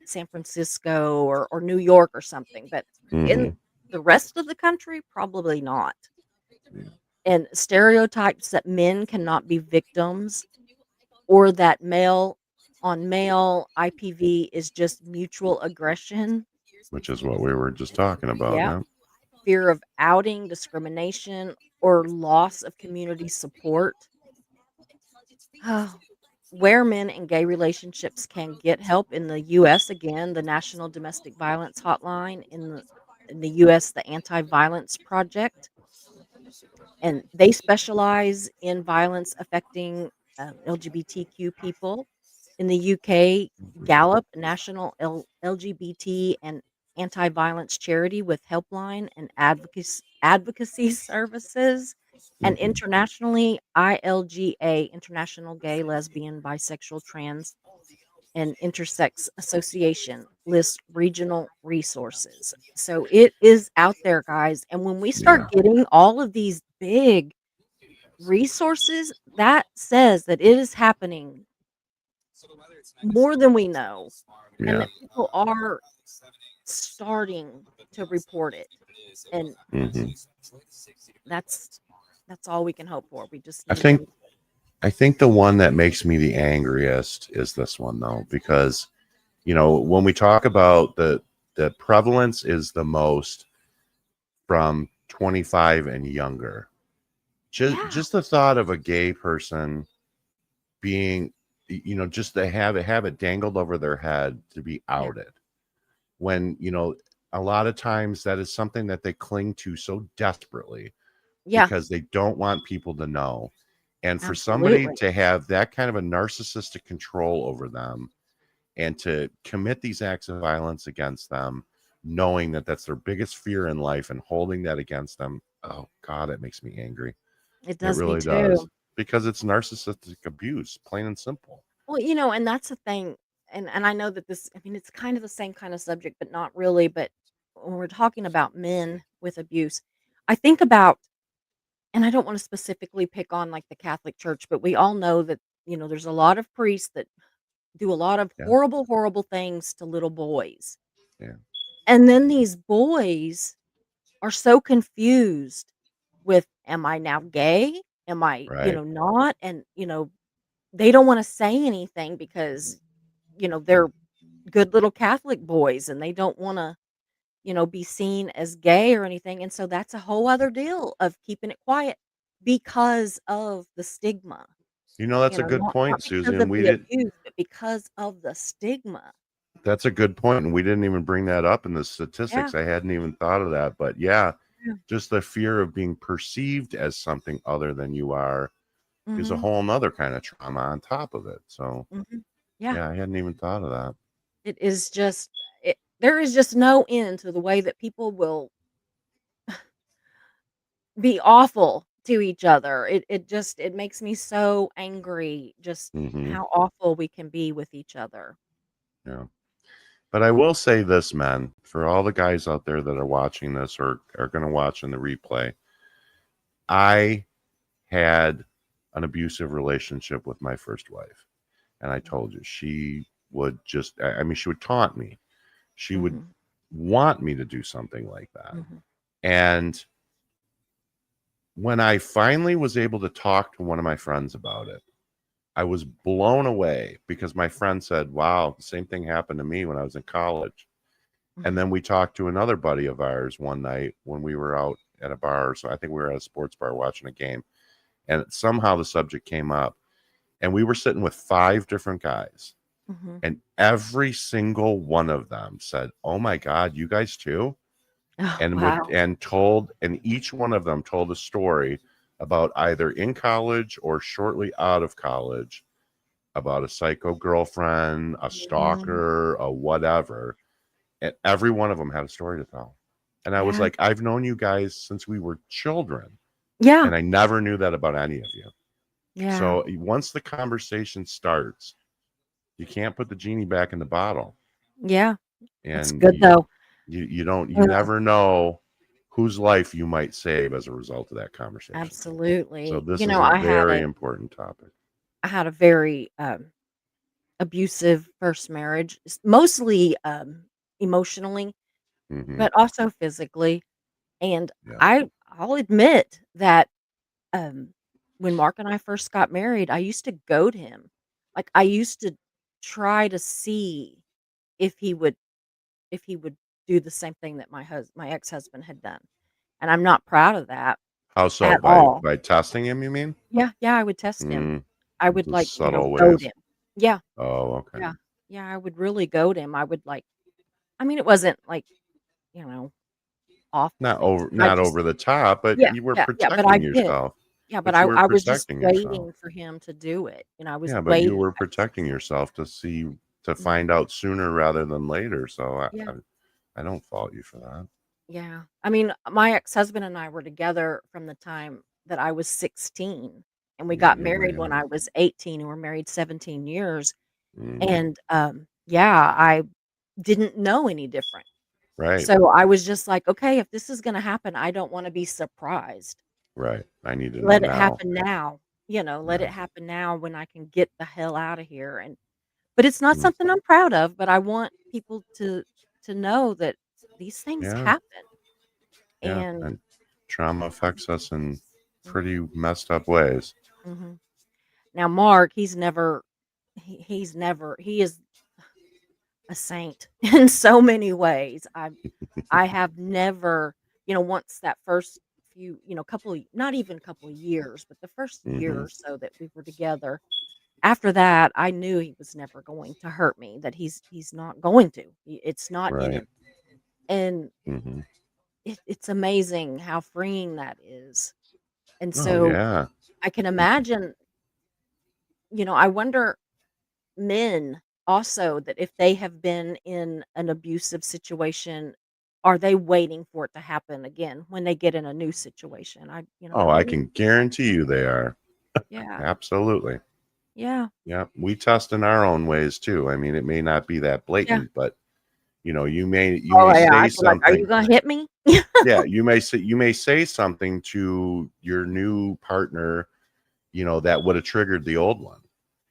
San Francisco or New York or something, but in Hmm. the rest of the country, probably not. And stereotypes that men cannot be victims or that male on male IPV is just mutual aggression. Which is what we were just talking about. Yeah. Yeah. Fear of outing, discrimination, or loss of community support. Oh, where men in gay relationships can get help in the US, again, the National Domestic Violence Hotline, in the US, the Anti-Violence Project, and they specialize in violence affecting LGBTQ people. In the UK, Gallup, a national LGBT and anti-violence charity with helpline and advocacy services. And Hmm. internationally, ILGA, International Gay, Lesbian, Bisexual, Trans, and Intersex Association, lists regional resources. So it is out there, guys. And when we Yeah. start getting all of these big resources, that says that it is happening more than we know and Yeah. that people are starting to report it. And Hmm. that's that's all we can hope for. We just I need them. think I think the one that makes me the angriest is this one though, because when we talk about the prevalence is the most from 25 and younger. Yeah. Just the thought of a gay person being, just to have it dangled over their head to be Yeah. outed, when a lot of times that is something that they cling to so desperately Yeah. because they don't want people to know. And for somebody Absolutely. to have that kind of a narcissistic control over them and to commit these acts of violence against them, knowing that that's their biggest fear in life and holding that against them, oh God, it makes me angry. It It does me really does, too. because it's narcissistic abuse, plain and simple. Well, and that's the thing, and I know that this, I mean, it's kind of the same kind of subject, but not really. But when we're talking about men with abuse, I think about, and I don't want to specifically pick on like the Catholic Church, but we all know that there's a lot of priests that do a lot of Yeah, horrible, horrible things to little boys, yeah, and then these boys are so confused with, am I now gay? Am I, right. not? And they don't want to say anything because they're good little Catholic boys and they don't want to, be seen as gay or anything. And so that's a whole other deal of keeping it quiet because of the stigma. That's a good Not point, Susie, because and of we the did. abuse, but because of the stigma. That's a good point, and we didn't even bring that up in the Yeah. statistics. I hadn't even thought of that, but yeah, Yeah. just the fear of being perceived as something other than you are is a Mhm. whole nother kind of trauma on top of it. So Mhm. Yeah. yeah, I hadn't even thought of that. It is just there is just no end to the way that people will be awful to each other. It makes me so angry just Hmm. how awful we can be with each other. Yeah. But I will say this, man, for all the guys out there that are watching this or are going to watch in the replay, I had an abusive relationship with my first wife. And I told you, she would just, I mean, she would taunt me. She would Mhm. want me to do something like that. Mhm. And when I finally was able to talk to one of my friends about it, I was blown away because my friend said, wow, the same thing happened to me when I was in college. And Mhm. then we talked to another buddy of ours one night when we were out at a bar. So I think we were at a sports bar watching a game. And somehow the subject came up. And we were sitting with 5 different guys. Mhm. And every single one of them said, oh my God, you guys too? Oh, And wow. each one of them told a story about either in college or shortly out of college about a psycho girlfriend, a Mhm. stalker, a whatever. And every one of them had a story to tell. And I was Yeah. like, I've known you guys since we were children, Yeah. and I never knew that about any of you. Yeah. So once the conversation starts, you can't put the genie back in the bottle. Yeah. It's And good though. you Ugh, never know whose life you might save as a result of that conversation. So absolutely. this is a I had very a important topic. very abusive first marriage, mostly emotionally, Hmm. but also physically. And Yeah. I'll admit that um when Mark and I first got married, I used to goad him. Like I used to try to see if he would do the same thing that my ex-husband had done. And I'm not proud of that How so? at all. By testing him, you mean? Yeah, yeah, I would test him. Mm, I would the like, subtle goad ways. him. Yeah, Oh, okay. yeah. Yeah, I would really goad him. I would like, I mean, it wasn't like, you know, awful things, but I Not just, over the top, but yeah, you were yeah, yeah, but I protecting did. yourself. Yeah, but But you were I was just protecting yourself. waiting for him to do it. I was Yeah, but you waiting. were I just protecting yourself to Mhm. find out sooner rather than later. So Yeah, I don't fault you for that. yeah. I mean, my ex-husband and I were together from the time that I was 16, and we Yeah, got you were married when I young. was 18, and we're married 17 years. Hmm. And, yeah, I didn't know any different. Right, So I was just like, "Okay, if this is gonna happen, I don't wanna be surprised. right. I need to know Let it now. happen now." Let Yeah. it happen now when I can get the hell out of here, and but it's not Mm, something I'm proud of, but I want people to know that these things yeah, happen, yeah. and And trauma affects us in Mhm, pretty messed up ways. mhm. Now Mark, he is a saint in so many ways. I have never, once that first few, not even a couple of years, but the first year Hmm. or so that we were together, after that, I knew he was never going to hurt me, that he's not going to. It's not in Right. him. And Hmm. it's amazing how freeing that is. And Oh so yeah. I can imagine, I wonder, men also, that if they have been in an abusive situation, are they waiting for it to happen again when they get in a new situation? I Oh, I really, can guarantee you they are. yeah, Absolutely. yeah, Yeah. We test in our own ways too. I mean, it may not be that yeah. blatant, but you Oh may yeah, say I'd be like, "Are you something. gonna hit me?" Yeah, you may say something to your new partner, that would have triggered the old one,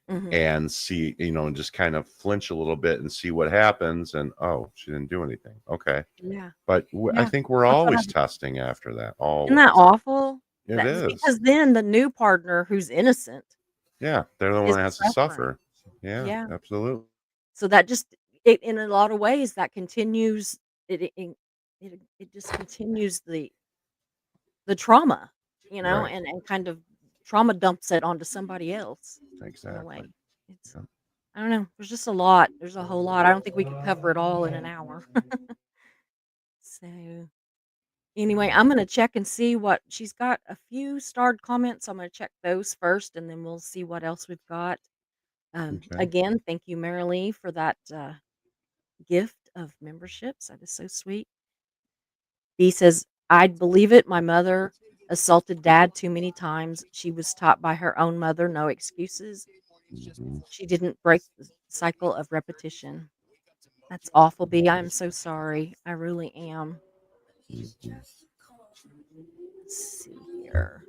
Mhm. and see, and just kind of flinch a little bit and see what happens. And oh, she didn't do anything. Okay. Yeah, But I yeah. think we're That's what always I've testing after that. Isn't that Always. awful? It That's is. because then the new partner who's innocent Yeah. They're the one is that has to suffering. suffer. Yeah, Yeah. absolutely. So that just it in a lot of ways, that continues it just continues the trauma, Right. and kind of trauma dumps it onto somebody else in a Exactly. way. It's Yeah. I don't know, there's just a lot. There's a whole lot. I don't think we could cover it all in an hour. So, anyway, I'm gonna check and see what she's got. A few starred comments. I'm gonna check those first, and then we'll see what else we've got. Okay. Again, thank you, Marilee, for that gift of memberships. That is so sweet. B says, I'd believe it. My mother assaulted dad too many times. She was taught by her own mother, no excuses. Mhm. She didn't break the cycle of repetition. That's awful, B. I'm so sorry. I really am. Mhm. Let's see here.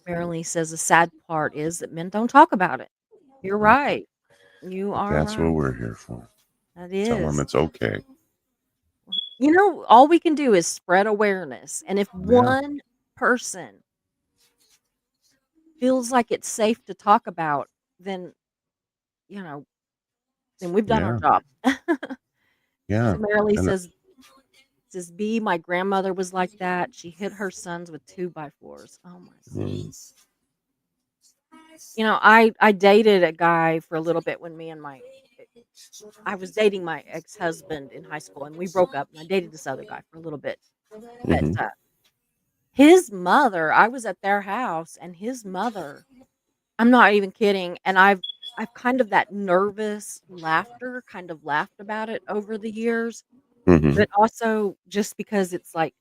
Marilee says the sad part is that men don't talk about it. You're right. You But are that's what right. we're here for. That Tell them is. it's okay. All we can do is spread awareness. And if Yeah. one person feels like it's safe to talk about, then, you know, then we've done our Yeah. job. Yeah. So Marilee And says, B, my grandmother was like that. She hit her sons with 2x4s. Oh my mm, goodness. I dated a guy for a little bit when I was dating my ex-husband in high school, and we broke up, and I dated this other guy for a little bit. But, mhm. his mother, I was at their house, and his mother, I'm not even kidding, and I've kind of that nervous laughter, kind of laughed about it over the years, Mhm. but also just because it's like,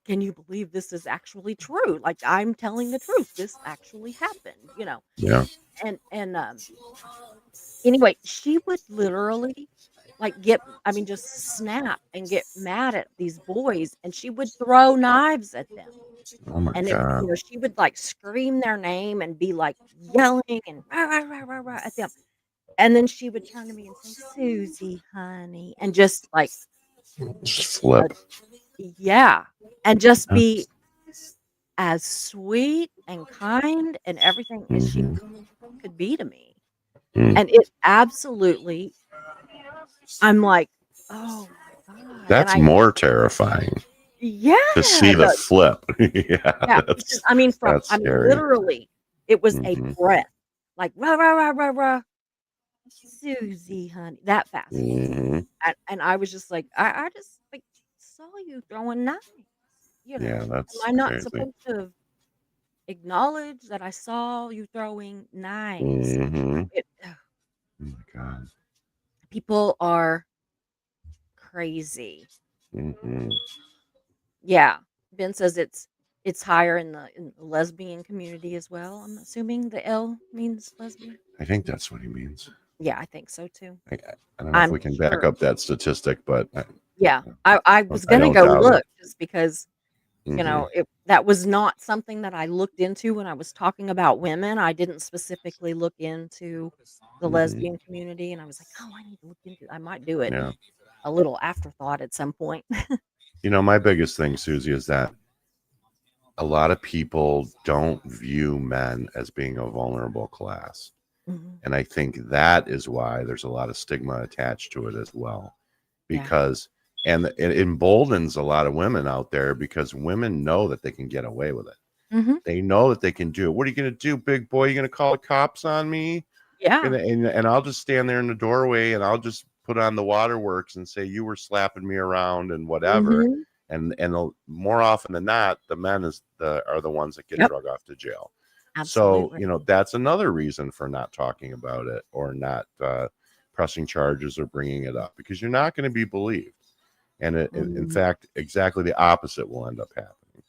"Can you believe this is actually true? Like, I'm telling the truth. This actually happened." Yeah. And anyway, she would literally, like, just snap and get mad at these boys, and she would throw knives at them. Oh my And god. she would, like, scream their name and be, like, yelling and "Rah, rah, rah, rah, rah," at them. And then she would turn to me and say, "Susie, honey," and just, like, Just uh flip. yeah, and just Yeah. be as sweet and kind and everything as she Mhm. could be to me. Mm. And it absolutely I'm like, "Oh my god," and That's more terrifying yeah, to see the the flip. Yeah, yeah, because that's scary. literally, it was a Mhm. breath, like, "Rah, rah, rah, rah, rah, Susie, honey," that fast. Mhm. And I was just like, I just, like, saw you throwing knives, Yeah, Am that's I not crazy. supposed to acknowledge that I saw you throwing knives? Mhm. It Oh my god. People are crazy. Mhm. Yeah. Ben says it's higher in the lesbian community as well. I'm assuming the L means lesbian. I think that's what he means. Yeah, I think so too. I don't know if I'm we can back sure. up that statistic, but Yeah. I was I gonna don't go doubt it. look just because, Mhm. that was not something that I looked into when I was talking about women. I didn't specifically look into the Mhm. lesbian community, and I was like, "Oh, I need to look into I might do it." Yeah. A little afterthought at some point. My biggest thing, Susie, is that a lot of people don't view men as being a vulnerable class. Mhm. And I think that is why there's a lot of stigma attached to it as well. Yeah. Because and it emboldens a lot of women out there because women know that they can get away with it. Mhm. They know that they can do it. What are you going to do, big boy? You going to call the cops on me? Yeah. And I'll just stand there in the doorway and I'll just put on the waterworks and say you were slapping me around and whatever. Mhm. And more often than not, the men are the ones that get Yep. drug off to jail. So, Absolutely. that's another reason for not talking about it or not pressing charges or bringing it up, because you're not going to be believed. And in Mhm. fact, exactly the opposite will end up happening.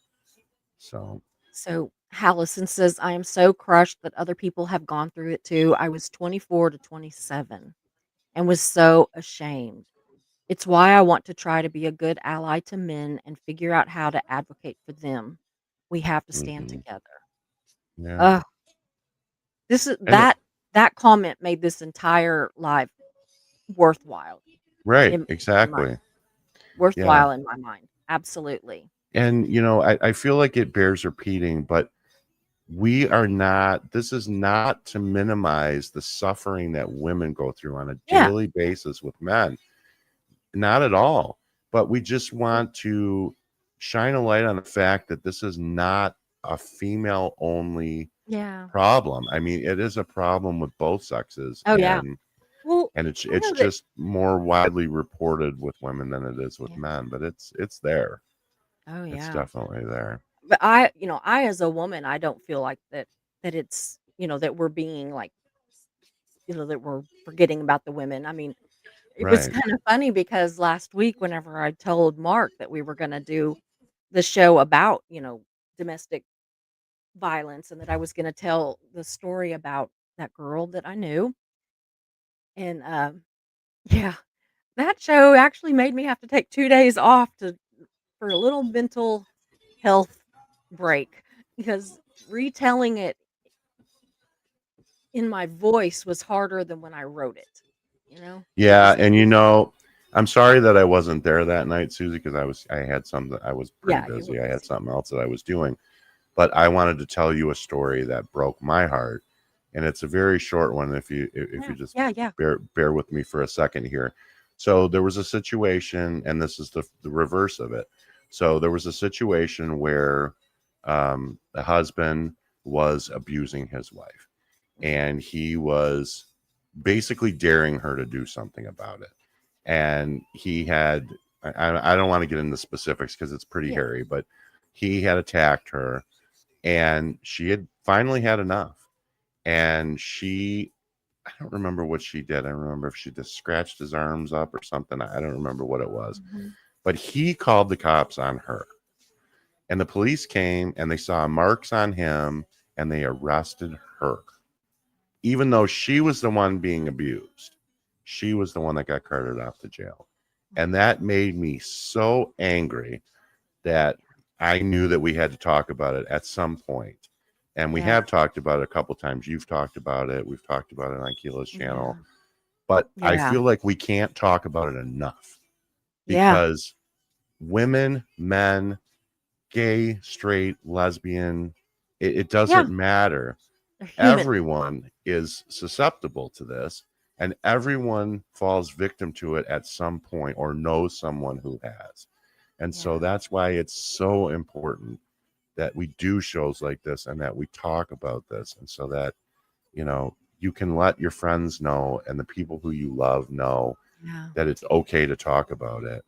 So, So Hallison says, I am so crushed that other people have gone through it too. I was 24 to 27 and was so ashamed. It's why I want to try to be a good ally to men and figure out how to advocate for them. We have to stand mhm, together. yeah. Ugh, this is And that comment made this entire live worthwhile right, in my exactly. Yeah. worthwhile in my mind. Absolutely. And, I feel like it bears repeating, but this is not to minimize the suffering that women go through on a Yeah. daily basis with men. Not at all. But we just want to shine a light on the fact that this is not a female only Yeah. problem. I mean, it is a problem with both sexes, Oh yeah. Well, and it's I it's know that. just more widely reported with women than it is with Yeah. men, but it's there. Oh It's yeah. definitely there. But I as a woman, I don't feel like that it's, that we're being like, that we're forgetting about the women. I mean, it was Right. kind of funny because last week whenever I told Mark that we were going to do the show about, domestic violence and that I was going to tell the story about that girl that I knew and yeah, that show actually made me have to take 2 days off to for a little mental health break because retelling it in my voice was harder than when I wrote it, you know? It Yeah, was and I'm sorry that I wasn't there that night, Susie, because I was pretty yeah, you were busy. I had busy. something else that I was doing. But I wanted to tell you a story that broke my heart, and it's a very short one. If you Yeah, just yeah, yeah. bear with me for a second here. So there was a situation, and this is the reverse of it. So there was a situation where the husband was abusing his wife, Mhm. and he was basically daring her to do something about it. And he had, I don't want to get into specifics because it's pretty Yeah. hairy, but he had attacked her, and she had finally had enough. And I don't remember what she did. I don't remember if she just scratched his arms up or something. I don't remember what it was. Mhm. But he called the cops on her. And the police came and they saw marks on him and they arrested her. Even though she was the one being abused, she was the one that got carted off to jail. And that made me so angry that I knew that we had to talk about it at some point. And we Yeah. have talked about it a couple times. You've talked about it. We've talked about it on Kila's channel. Yeah. But I Yeah. feel like we can't talk about it enough Yeah. because women, men, gay, straight, lesbian, it Yeah. doesn't matter. They're human. Everyone is susceptible to this, and everyone falls victim to it at some point or knows someone who has. And so Yeah. that's why it's so important that we do shows like this and that we talk about this, and so that you can let your friends know and the people who you love know Yeah. that it's okay to talk about it.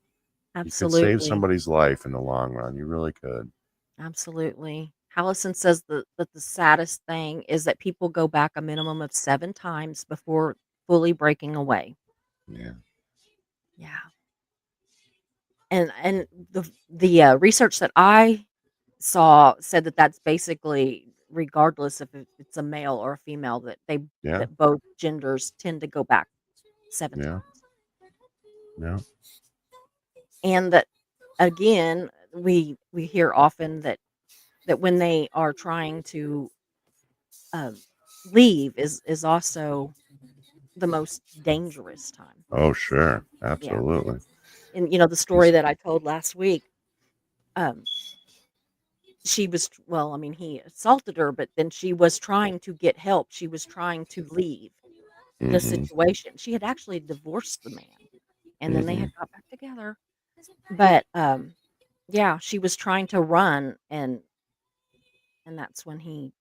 You could save Absolutely. somebody's life in the long run. You really could. Absolutely. Hallison says that the saddest thing is that people go back a minimum of 7 times before fully breaking away. Yeah. Yeah. And research that I saw said that that's basically regardless if it's a male or a female Yeah. that both genders tend to go back 7 Yeah. times. Yeah. And that again, we hear often that when they are trying to um, leave is also the most dangerous time. Oh, sure. Yeah. Absolutely. And the story 'Cause- that I told last week, um, she was well, I mean, he assaulted her, but then she was trying to get help. She was trying to leave the mhm. situation. She had actually divorced the man, and then they Mhm. had got back together. But yeah, she was trying to run, and that's when he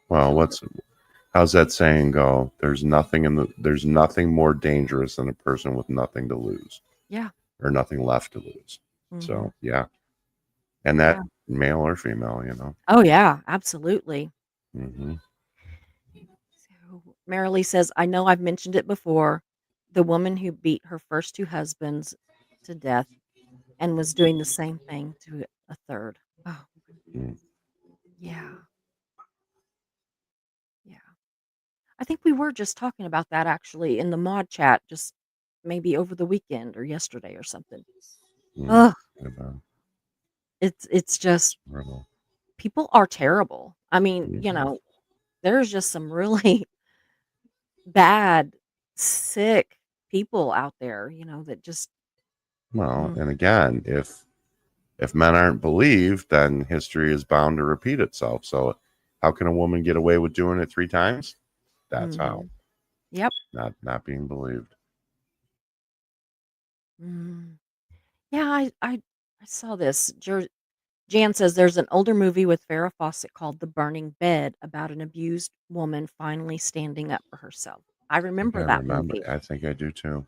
Well, killed her. how's that saying go? There's nothing more dangerous than a person with nothing to lose Yeah. or nothing left to lose. Hmm. So yeah, and Yeah. that male or female, you know. Oh yeah, absolutely. Hmm. So Marilee says, I know I've mentioned it before. The woman who beat her first two husbands to death and was doing the same thing to a third. Oh, yeah. Yeah. I think we were just talking about that actually in the mod chat, just maybe over the weekend or yesterday or something. Oh, it's just people are terrible. I mean, there's just some really bad, sick people out there, that just Well, mm, and again, if men aren't believed, then history is bound to repeat itself. So, how can a woman get away with doing it 3 times? That's how. mhm. Yep. Not being believed. Mm. Yeah, I saw this. Jan says there's an older movie with Farrah Fawcett called The Burning Bed about an abused woman finally standing up for herself. I I think I remember that remember. movie. I think I do too.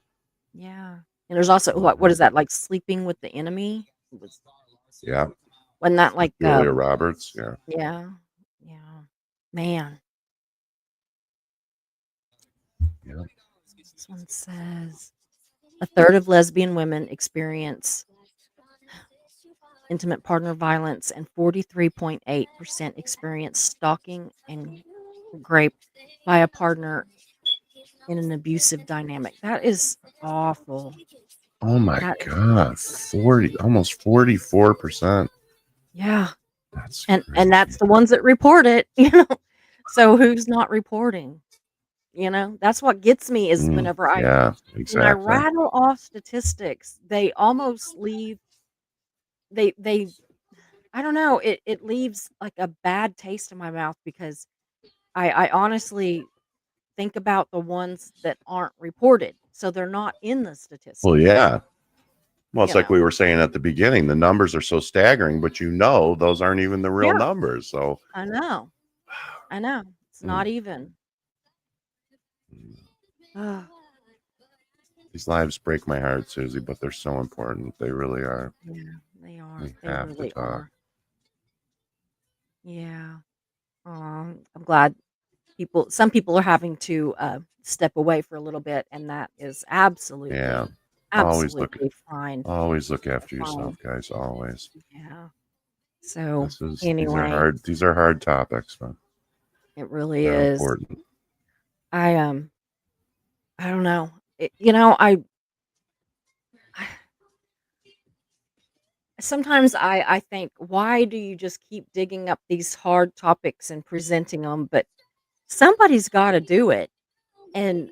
Yeah. And there's also what Mhm. is that, like Sleeping with the Enemy? It was Yeah, wasn't that like Julia Roberts. Yeah. yeah. Yeah. Man, Yeah. this one says a third of lesbian women experience intimate partner violence and 43.8% experience stalking and rape by a partner in an abusive dynamic. That is awful. Oh my That is God, 40, almost 44%. yeah. That's And that's crazy. the ones that report it, you know. So who's not reporting? That's what gets me is whenever Yeah, when I exactly. rattle off statistics, they almost leave they I don't know, it leaves like a bad taste in my mouth because I honestly think about the ones that aren't reported. So they're not in the Well, statistics, yeah. Well, it's you like know. we were saying at the beginning. The numbers are so staggering, but those aren't even the real Yeah, numbers. So, I know. I know. It's mm, not even. mm. Ugh, These lives break my heart, Susie, but they're so important. They really are. yeah, they are. We They have to really talk. are. Yeah. I'm glad some people are having to step away for a little bit, and that is Yeah. absolutely, Always look absolutely fine. always look after Fine. yourself, guys. Always. Yeah. So These are anyway, hard topics, but it really they're is. important. I I don't know. I sometimes I think, why do you just keep digging up these hard topics and presenting them? But somebody's got to do it, and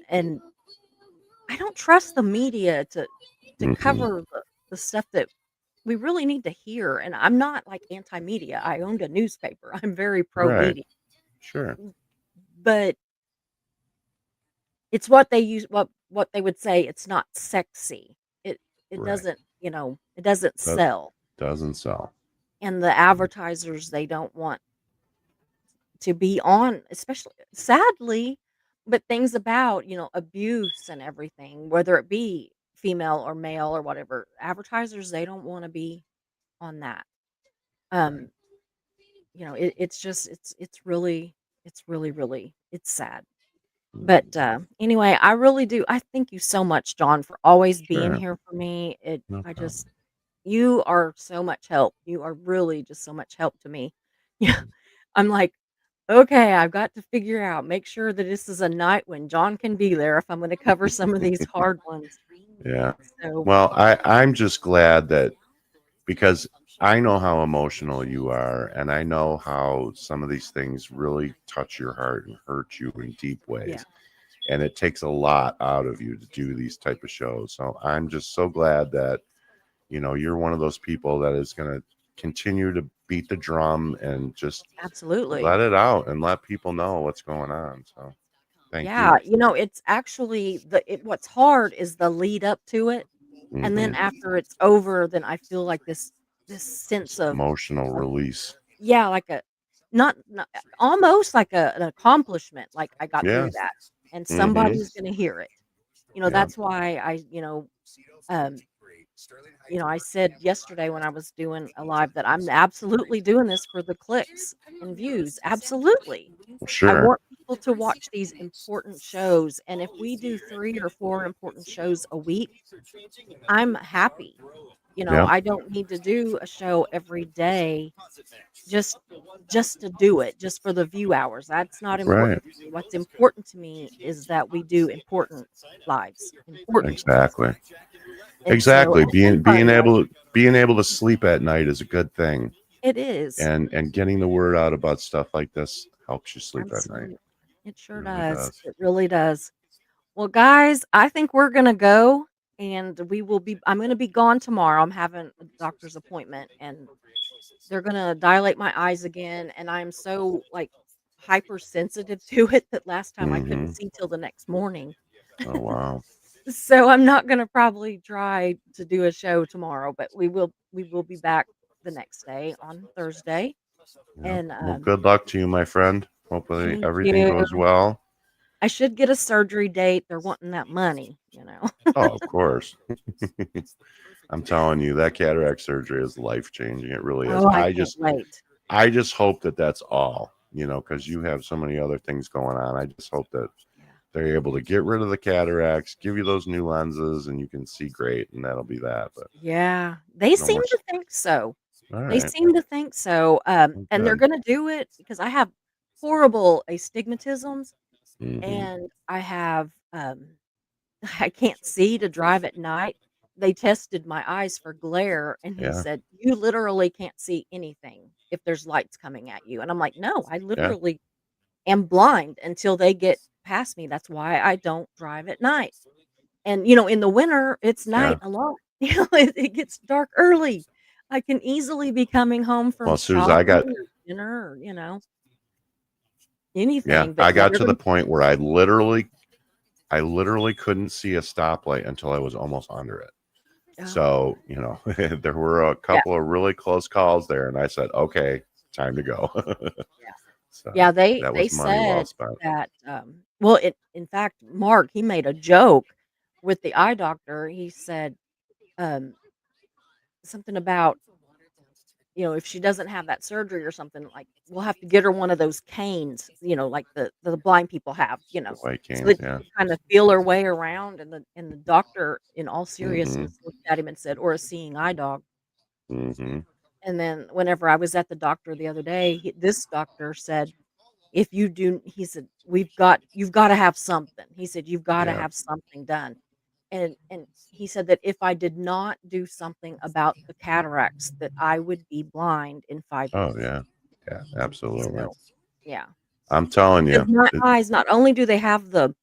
I don't trust the media to Mm-mm. cover the stuff that we really need to hear. And I'm not like anti-media. I owned a newspaper. I'm very pro Right. media, Sure. but it's what they use. What they would say. It's not sexy. It Right. doesn't. It doesn't That sell. doesn't sell. And the advertisers, they don't want to be on, especially sadly, but things about, abuse and everything, whether it be female or male or whatever, advertisers, they don't want to be on that. Right. Um, it's just it's really, really it's sad. But Mm. anyway, I really do. I thank you so much, John, for always being Sure. here for me. No I problem. just you are so much help. You are really just so much help to me. Yeah. I'm like, okay, I've got to figure out, make sure that this is a night when John can be there if I'm going to cover some of these hard ones. Yeah. So, Well, I'm just glad that because I know how emotional you are, and I know how some of these things really touch your heart and hurt you in deep yeah, ways. And it takes a lot out of you to do these type of shows. So I'm just so glad that you're one of those people that is going to continue to beat the drum and just absolutely. let it out and let people know what's going on. So thank Yeah, you. it's actually what's hard is the lead up to it. and then Hmm. after it's over, then I feel like this sense Emotional of release. yeah, like a not almost like an accomplishment, like I got Yeah. through that, and Hmm. somebody's gonna hear it. Yeah. That's why um, I said yesterday when I was doing a live that I'm absolutely doing this for the clicks and views. Absolutely. I Sure. want people to watch these important shows, and if we do 3 or 4 important shows a week, I'm happy. Yep. I don't need to do a show every day just just to do it, just for the view hours. That's not Right. important to me. What's important to me is that we do important lives, important ones. Exactly. And so Exactly. and fun lives. Being able to sleep at night is a good thing. It is. And getting the word out about stuff like this helps you sleep at night. Absolutely. It It sure really does. does. It really does. Well, guys, I think we're gonna go and I'm gonna be gone tomorrow. I'm having a doctor's appointment and they're gonna dilate my eyes again. And I'm so like hypersensitive to it that last time I couldn't Hmm. see till the next morning. Oh wow. So I'm not gonna probably try to do a show tomorrow, but we will be back the next day on Thursday. Yep. And Well, good luck to you, my friend. Hopefully thank everything you. goes well. I should get a surgery date. They're wanting that money. Oh, of course. I'm telling you, that cataract surgery is life changing. It really is. Oh, I can't wait. I just hope that that's all, because you have so many other things going on. I just hope that Yeah. they're able to get rid of the cataracts, give you those new lenses, and you can see great, and that'll be that. But Yeah, they no seem more. to think so. All They right. seem to think so, Well, and they're good. gonna do it because I have horrible astigmatisms, Hmm. and I have, I can't see to drive at night. They tested my eyes for glare, and he Yeah. said, "You literally can't see anything if there's lights coming at you," and I'm like, "No, I Yeah. literally am blind until they get past me. That's why I don't drive at night." And, in the winter, it's Yeah. night a lot. It gets dark early. I can easily be coming home from Well, Susan, I shopping got or dinner or, yeah, anything, but I yeah, got they're to the gonna point where I literally couldn't see a stoplight until I was almost under it. oh, So, there were a yeah, couple of really close calls there, and I said, okay, time to go. yeah. Yeah, So that they was money well said spent. that, well, in fact, Mark, he made a joke with the eye doctor. He said, um, something about if she doesn't have that surgery or something, like, we'll have to get her one of those canes, like the blind people have, The white so canes, that she yeah. can kinda feel her way around, and the doctor, in all Hmm. seriousness, looked at him and said, "Or a seeing eye dog." Hmm. And then whenever I was at the doctor the other day, this doctor said, "If you do," he said, you've gotta have something." He said, "You've gotta Yeah. have something done." And he said that if I did not do something about the cataracts, that I would be blind in 5 Oh, years. yeah. Yeah, absolutely. So, yeah, I'm telling because you, my eyes, not only do they have the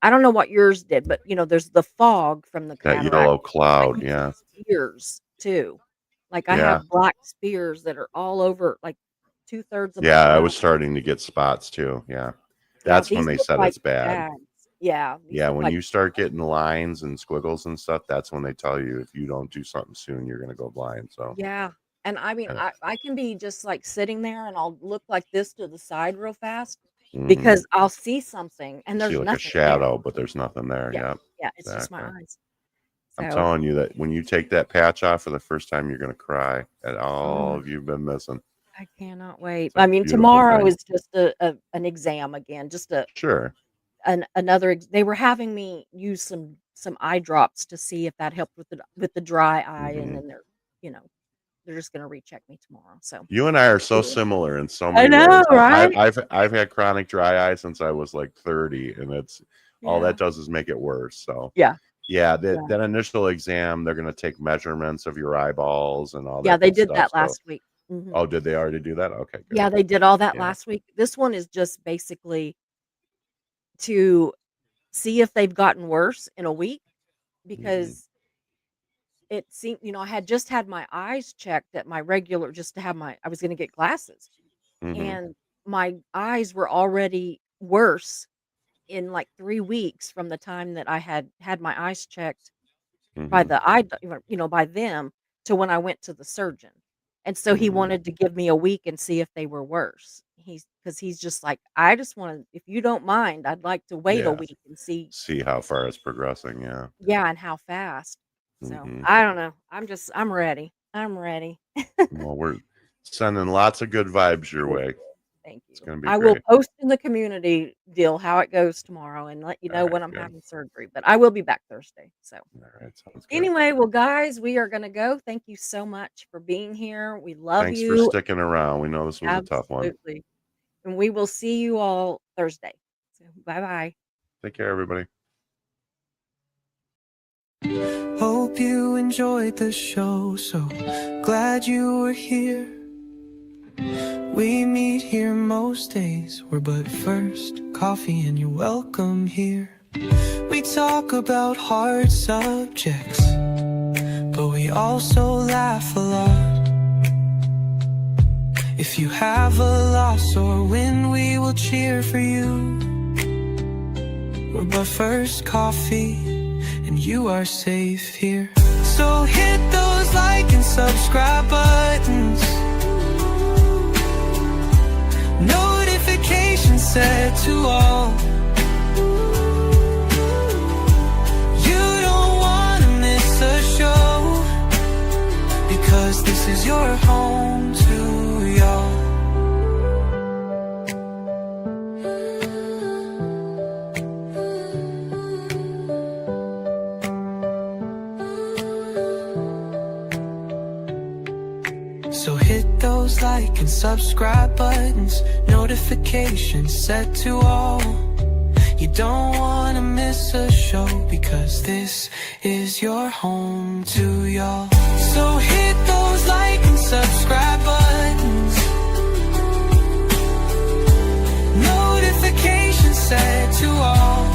I don't know what yours did, but, there's the fog from the that cataract, yellow I cloud. can Yeah. see spears too. Like, I Yeah. have black spears that are all over, like, 2/3 of my Yeah. I eye. was starting to get spots too. Yeah. Yeah, That's when these they look said like it's bad. bags. Yeah, these Yeah. look When like you start getting lines and squiggles and stuff, that's when they tell you if you don't do something soon, you're going to go blind. So, yeah, and I mean, yeah. I can be just, like, sitting there, and I'll look like this to the side real fast Hmm. because I'll see something, and See there's like a nothing there. shadow, but there's nothing there. Yeah, Yep. yeah, it's just my Exactly. eyes. I'm So, telling you that when you take that patch off for the first time, you're going to cry at all oh, of you've been missing. I cannot wait. It's a I mean, beautiful tomorrow thing. is just an exam again, just Sure. another they were having me use some eye drops to see if that helped with the dry eye, and Hmm. then you know, they're just gonna recheck me tomorrow, so You and I are so yeah. similar in so I many know, ways. right? I've had chronic dry eye since I was like 30, and it's all Yeah. that does is make it worse. So Yeah, yeah, yeah. that initial exam, they're gonna take measurements of your eyeballs and all Yeah, that they good did stuff. that So last week. Mhm. oh, did they already do that? Okay, good. Yeah, they did all that Yeah. last week. This one is just basically to see if they've gotten worse in a week Hmm. because it seemed I had just had my eyes checked at my regular just to have I was gonna get glasses, Hmm. and my eyes were already worse in, like, 3 weeks from the time that I had my eyes checked by Mhm. the eye, by them to when I went to the surgeon. And so he Mhm. wanted to give me a week and see if they were worse. He's just like, I just want to, if you don't mind, I'd like to wait a Yeah. week and see, See how far it's progressing. Yeah. yeah, and how fast. So Mhm. I don't know. I'm ready. I'm ready. Well, we're sending lots of good vibes your Thank way. you. Thank It's you. gonna be I will great. post in the community deal how it goes tomorrow and let you All know right, when I'm good. having surgery, but I will be back Thursday. So All right, sounds good. anyway, well, guys, we are gonna go. Thank you so much for being here. We love Thanks for you. sticking around. We know this was a tough one. Absolutely. And we will see you all Thursday. So bye bye. Take care, everybody. Hope you enjoyed the show, so glad you were here. We meet here most days, we're but first coffee and you're welcome here. We talk about hard subjects, but we also laugh a lot. If you have a loss or win, we will cheer for you. We're but first coffee and you are safe here. So hit those like and subscribe buttons, notifications set to all. You don't want to miss a show, because this is your home to y'all. So hit those like and subscribe buttons, notifications set to all. You don't want to miss a show, because this is your home to y'all. So hit those like and subscribe buttons, notifications set to all.